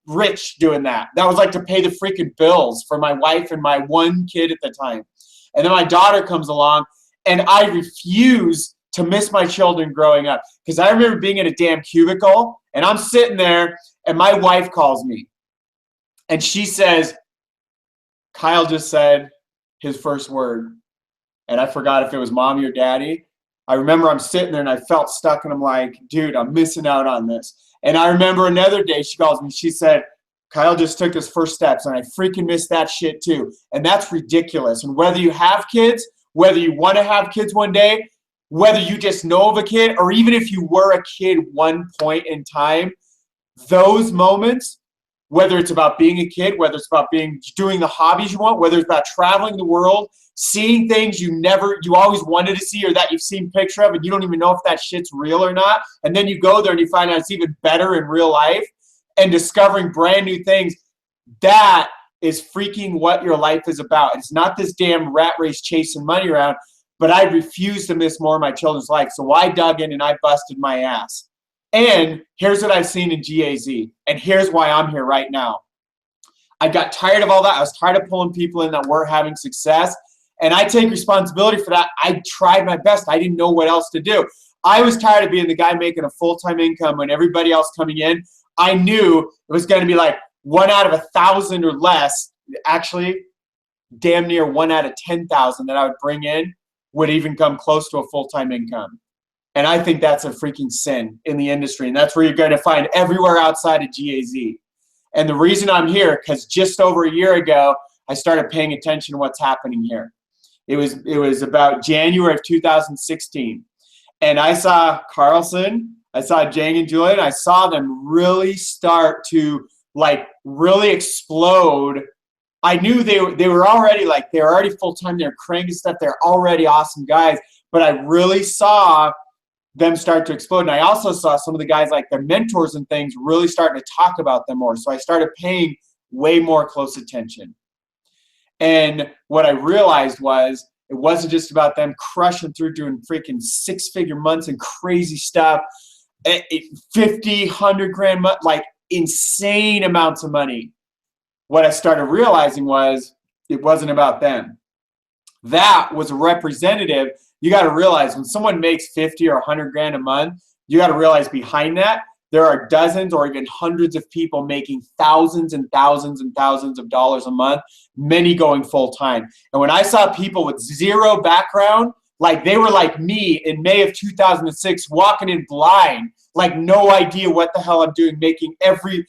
rich doing that. That was like to pay the freaking bills for my wife and my one kid at the time. And then my daughter comes along, and I refuse to miss my children growing up. Because I remember being in a damn cubicle, and I'm sitting there, and my wife calls me. And she says, Kyle just said his first word. And I forgot if it was mommy or daddy. I remember I'm sitting there and I felt stuck, and I'm like, dude, I'm missing out on this. And I remember another day she calls me. She said, Kyle just took his first steps, and I freaking missed that shit too. And that's ridiculous. And whether you have kids, whether you want to have kids one day, whether you just know of a kid, or even if you were a kid one point in time, those moments whether it's about being a kid, whether it's about doing the hobbies you want, whether it's about traveling the world, seeing things you always wanted to see or that you've seen picture of and you don't even know if that shit's real or not. And then you go there and you find out it's even better in real life and discovering brand new things. That is freaking what your life is about. It's not this damn rat race chasing money around, but I refuse to miss more of my children's life. So I dug in and I busted my ass. And here's what I've seen in GAZ. And here's why I'm here right now. I got tired of all that. I was tired of pulling people in that weren't having success. And I take responsibility for that. I tried my best. I didn't know what else to do. I was tired of being the guy making a full-time income when everybody else coming in. I knew it was going to be like 1 out of 1,000 or less. Actually, damn near 1 out of 10,000 that I would bring in would even come close to a full-time income. And I think that's a freaking sin in the industry. And that's where you're going to find everywhere outside of GAZ. And the reason I'm here, because just over a year ago, I started paying attention to what's happening here. It was about January of 2016. And I saw Carlson, I saw Jang and Julian, I saw them really start to like really explode. I knew they were already like, they were already full-time, they're cranking stuff, they're already awesome guys. But I really saw them start to explode. And I also saw some of the guys, like their mentors and things, really starting to talk about them more. So I started paying way more close attention. And what I realized was it wasn't just about them crushing through doing freaking 6-figure months and crazy stuff, 50, 100 grand month, like insane amounts of money. What I started realizing was it wasn't about them. That was a representative. You got to realize when someone makes 50 or 100 grand a month, you got to realize behind that, there are dozens or even hundreds of people making thousands and thousands and thousands of dollars a month, many going full time. And when I saw people with zero background, like they were like me in May of 2006, walking in blind, like no idea what the hell I'm doing, making every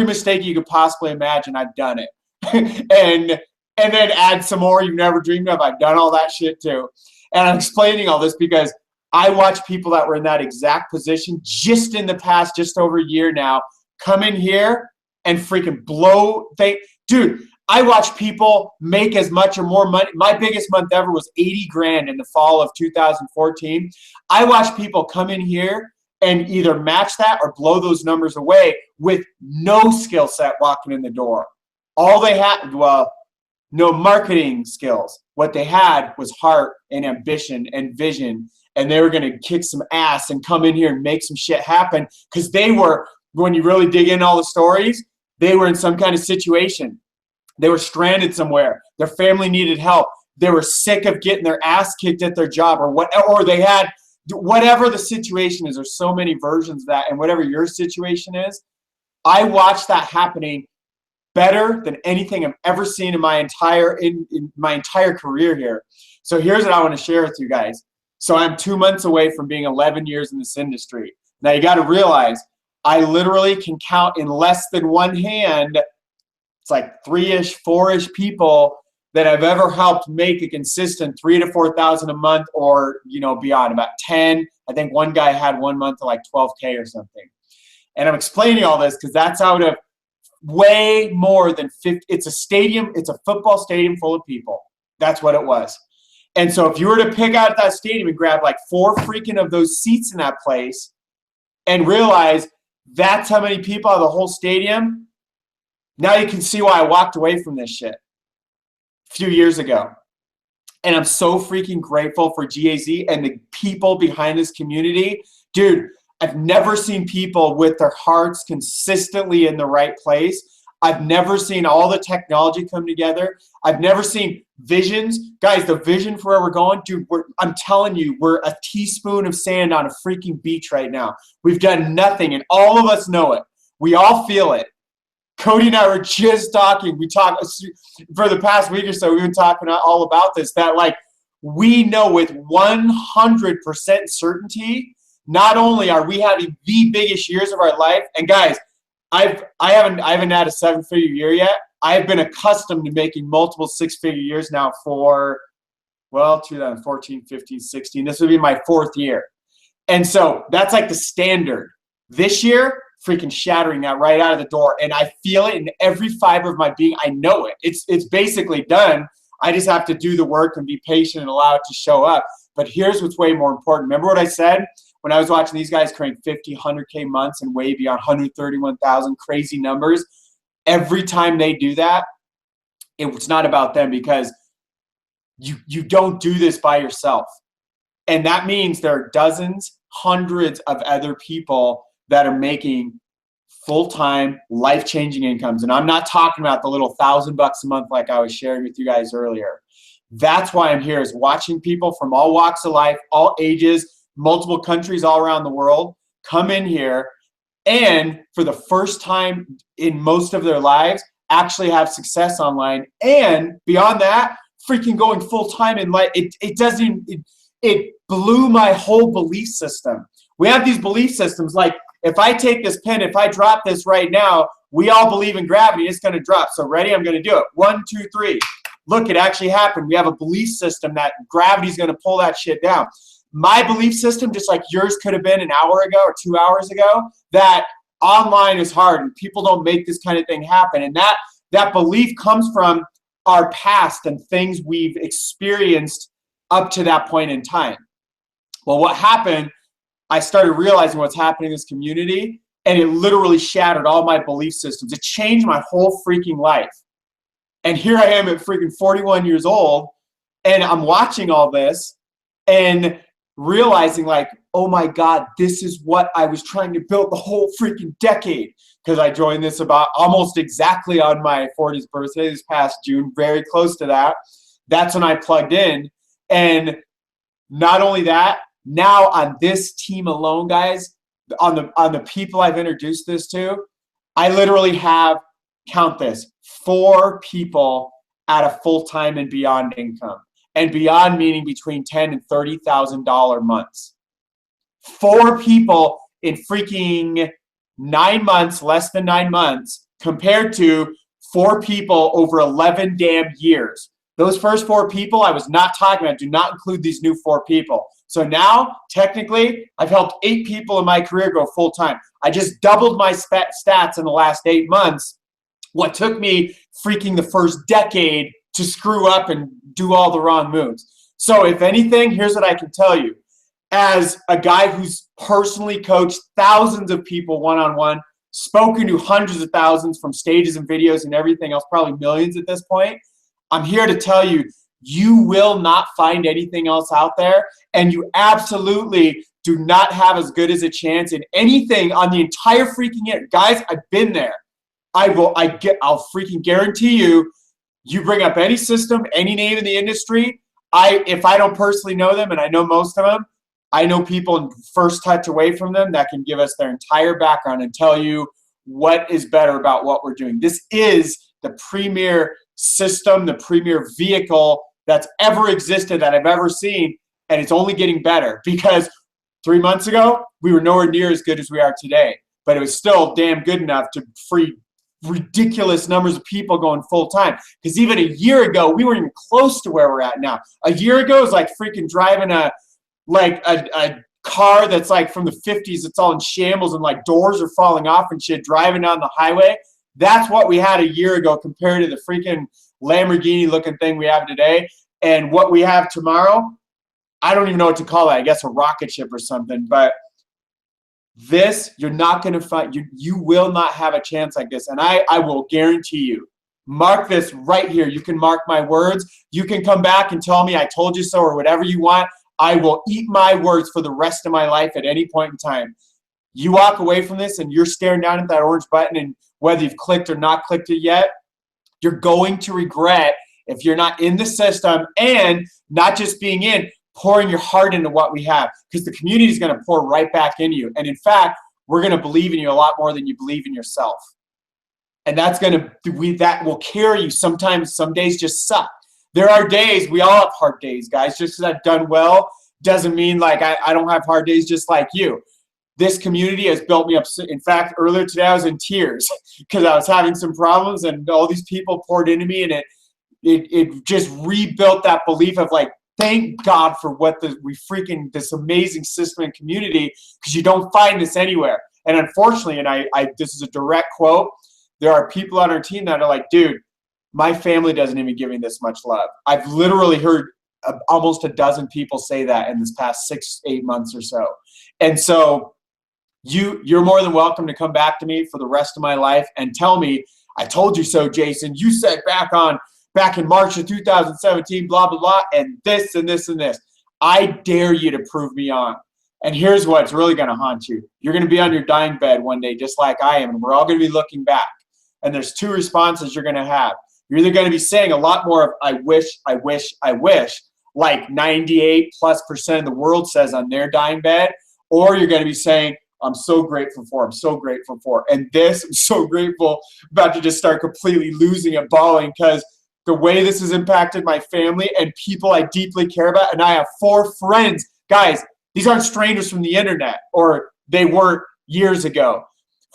mistake you could possibly imagine, I've done it. and then add some more you never dreamed of. I've done all that shit too. And I'm explaining all this because I watch people that were in that exact position just in the past, just over a year now, come in here and freaking blow. Dude, I watch people make as much or more money. My biggest month ever was 80 grand in the fall of 2014. I watch people come in here and either match that or blow those numbers away with no skill set walking in the door. All they had, well, no marketing skills. What they had was heart and ambition and vision. And they were going to kick some ass and come in here and make some shit happen because they were, when you really dig in all the stories, they were in some kind of situation. They were stranded somewhere. Their family needed help. They were sick of getting their ass kicked at their job or they had whatever the situation is. There's so many versions of that. And whatever your situation is, I watched that happening better than anything I've ever seen in my entire career here. So here's what I want to share with you guys. So I'm 2 months away from being 11 years in this industry. Now you got to realize I literally can count in less than one hand. It's like 3-ish, 4-ish people that I've ever helped make a consistent 3,000 to 4,000 a month or, beyond. About 10. I think one guy had 1 month of like 12K or something. And I'm explaining all this because that's out of way more than 50. It's a stadium. It's a football stadium full of people. That's what it was. And so if you were to pick out that stadium and grab like 4 freaking of those seats in that place and realize that's how many people out of the whole stadium, now you can see why I walked away from this shit a few years ago. And I'm so freaking grateful for GAZ and the people behind this community. Dude, I've never seen people with their hearts consistently in the right place. I've never seen all the technology come together. I've never seen visions. Guys, the vision for where we're going, dude, I'm telling you, we're a teaspoon of sand on a freaking beach right now. We've done nothing, and all of us know it. We all feel it. Cody and I were just talking. We talked for the past week or so. We've been talking all about this, that like we know with 100% certainty, not only are we having the biggest years of our life, and guys, I haven't had a 7-figure year yet. I've been accustomed to making multiple 6-figure years now for, 2014, 15, 16. This would be my 4th year. And so that's like the standard. This year, freaking shattering that right out of the door. And I feel it in every fiber of my being. I know it. It's basically done. I just have to do the work and be patient and allow it to show up. But here's what's way more important. Remember what I said when I was watching these guys create 50, 100K months and way beyond 131,000 crazy numbers? Every time they do that, it's not about them, because you don't do this by yourself. And that means there are dozens, hundreds of other people that are making full-time, life-changing incomes. And I'm not talking about the little $1,000 a month like I was sharing with you guys earlier. That's why I'm here, is watching people from all walks of life, all ages, multiple countries all around the world come in here and for the first time in most of their lives actually have success online. And beyond that, freaking going full-time in life. It blew my whole belief system. We have these belief systems like, if I take this pen, if I drop this right now, we all believe in gravity, it's going to drop. So ready? I'm going to do it. 1, 2, 3. Look, it actually happened. We have a belief system that gravity's going to pull that shit down. My belief system, just like yours could have been an hour ago or 2 hours ago, that online is hard and people don't make this kind of thing happen. And that belief comes from our past and things we've experienced up to that point in time. Well, what happened, I started realizing what's happening in this community, and it literally shattered all my belief systems. It changed my whole freaking life. And here I am at freaking 41 years old, and I'm watching all this and realizing like, oh my God, this is what I was trying to build the whole freaking decade. Because I joined this about almost exactly on my 40th birthday this past June, very close to that. That's when I plugged in. And not only that, now on this team alone, guys, on the people I've introduced this to, I literally have, count this, 4 people at a full-time and beyond income. And beyond meaning between $10,000 and $30,000 months. 4 people in freaking 9 months, less than 9 months, compared to 4 people over 11 damn years. Those first 4 people I was not talking about. Do not include these new 4 people. So now, technically, I've helped 8 people in my career go full-time. I just doubled my stats in the last 8 months. What took me freaking the first decade to screw up and do all the wrong moves. So if anything, here's what I can tell you. As a guy who's personally coached thousands of people one-on-one, spoken to hundreds of thousands from stages and videos and everything else, probably millions at this point, I'm here to tell you, you will not find anything else out there, and you absolutely do not have as good as a chance in anything on the entire freaking year. Guys, I've been there. I'll freaking guarantee you, you bring up any system, any name in the industry, if I don't personally know them, and I know most of them, I know people in first touch away from them that can give us their entire background and tell you what is better about what we're doing. This is the premier system, the premier vehicle that's ever existed that I've ever seen, and it's only getting better, because 3 months ago, we were nowhere near as good as we are today, but it was still damn good enough to free ridiculous numbers of people going full-time. Because even a year ago, we weren't even close to where we're at now. A year ago, it was like freaking driving a car that's like from the 50s. It's all in shambles and like doors are falling off and shit, driving down the highway. That's what we had a year ago compared to the freaking Lamborghini looking thing we have today. And what we have tomorrow, I don't even know what to call it. I guess a rocket ship or something. But this, you're not going to find, you will not have a chance like this. And I will guarantee you, mark this right here. You can mark my words. You can come back and tell me I told you so or whatever you want. I will eat my words for the rest of my life at any point in time. You walk away from this and you're staring down at that orange button, and whether you've clicked or not clicked it yet, you're going to regret if you're not in the system, and not just being in, pouring your heart into what we have, because the community is going to pour right back into you. And in fact, we're going to believe in you a lot more than you believe in yourself. And that's that will carry you. Sometimes some days just suck. There are days, we all have hard days, guys. Just because I've done well doesn't mean like I don't have hard days just like you. This community has built me up. In fact, earlier today I was in tears because I was having some problems, and all these people poured into me, and it just rebuilt that belief of like, thank God for what this amazing system and community, because you don't find this anywhere. And unfortunately, and I this is a direct quote, there are people on our team that are like, dude, my family doesn't even give me this much love. I've literally heard almost a dozen people say that in this past 6-8 months or so. And so you're more than welcome to come back to me for the rest of my life and tell me, I told you so, Jason. You said back in March of 2017, blah, blah, blah, and this and this and this. I dare you to prove me on. And here's what's really going to haunt you. You're going to be on your dying bed one day just like I am, and we're all going to be looking back. And there's two responses you're going to have. You're either going to be saying a lot more of I wish, I wish, I wish, like 98+% of the world says on their dying bed, or you're going to be saying, I'm so grateful for. I'm so grateful for. And this, I'm so grateful, about to just start completely losing it, bawling, because the way this has impacted my family and people I deeply care about. And I have 4 friends. Guys, these aren't strangers from the internet, or they weren't years ago.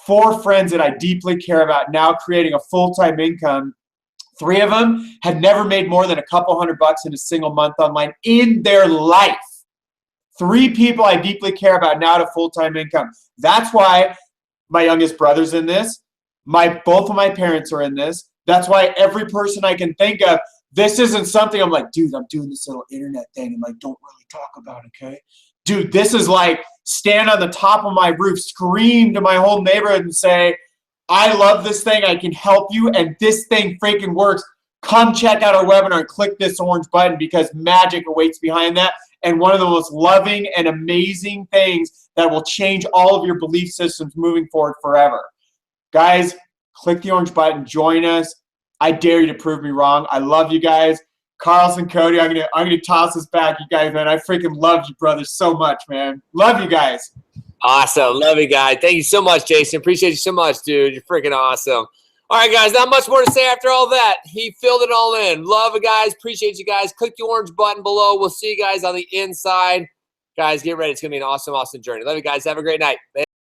4 friends that I deeply care about now creating a full-time income. 3 of them had never made more than a couple $100 in a single month online in their life. 3 people I deeply care about now to full-time income. That's why my youngest brother's in this. Both of my parents are in this. That's why every person I can think of, this isn't something I'm like, dude, I'm doing this little internet thing and like, don't really talk about it, okay? Dude, this is like stand on the top of my roof, scream to my whole neighborhood and say, I love this thing. I can help you. And this thing freaking works. Come check out our webinar and click this orange button, because magic awaits behind that. And one of the most loving and amazing things that will change all of your belief systems moving forward forever. Guys, click the orange button. Join us. I dare you to prove me wrong. I love you guys. Carlson, Cody, I'm gonna toss this back, you guys, man. I freaking love you, brothers, so much, man. Love you guys. Awesome. Love you, guys. Thank you so much, Jason. Appreciate you so much, dude. You're freaking awesome. All right, guys, not much more to say after all that. He filled it all in. Love you guys. Appreciate you guys. Click the orange button below. We'll see you guys on the inside. Guys, get ready. It's going to be an awesome, awesome journey. Love you guys. Have a great night.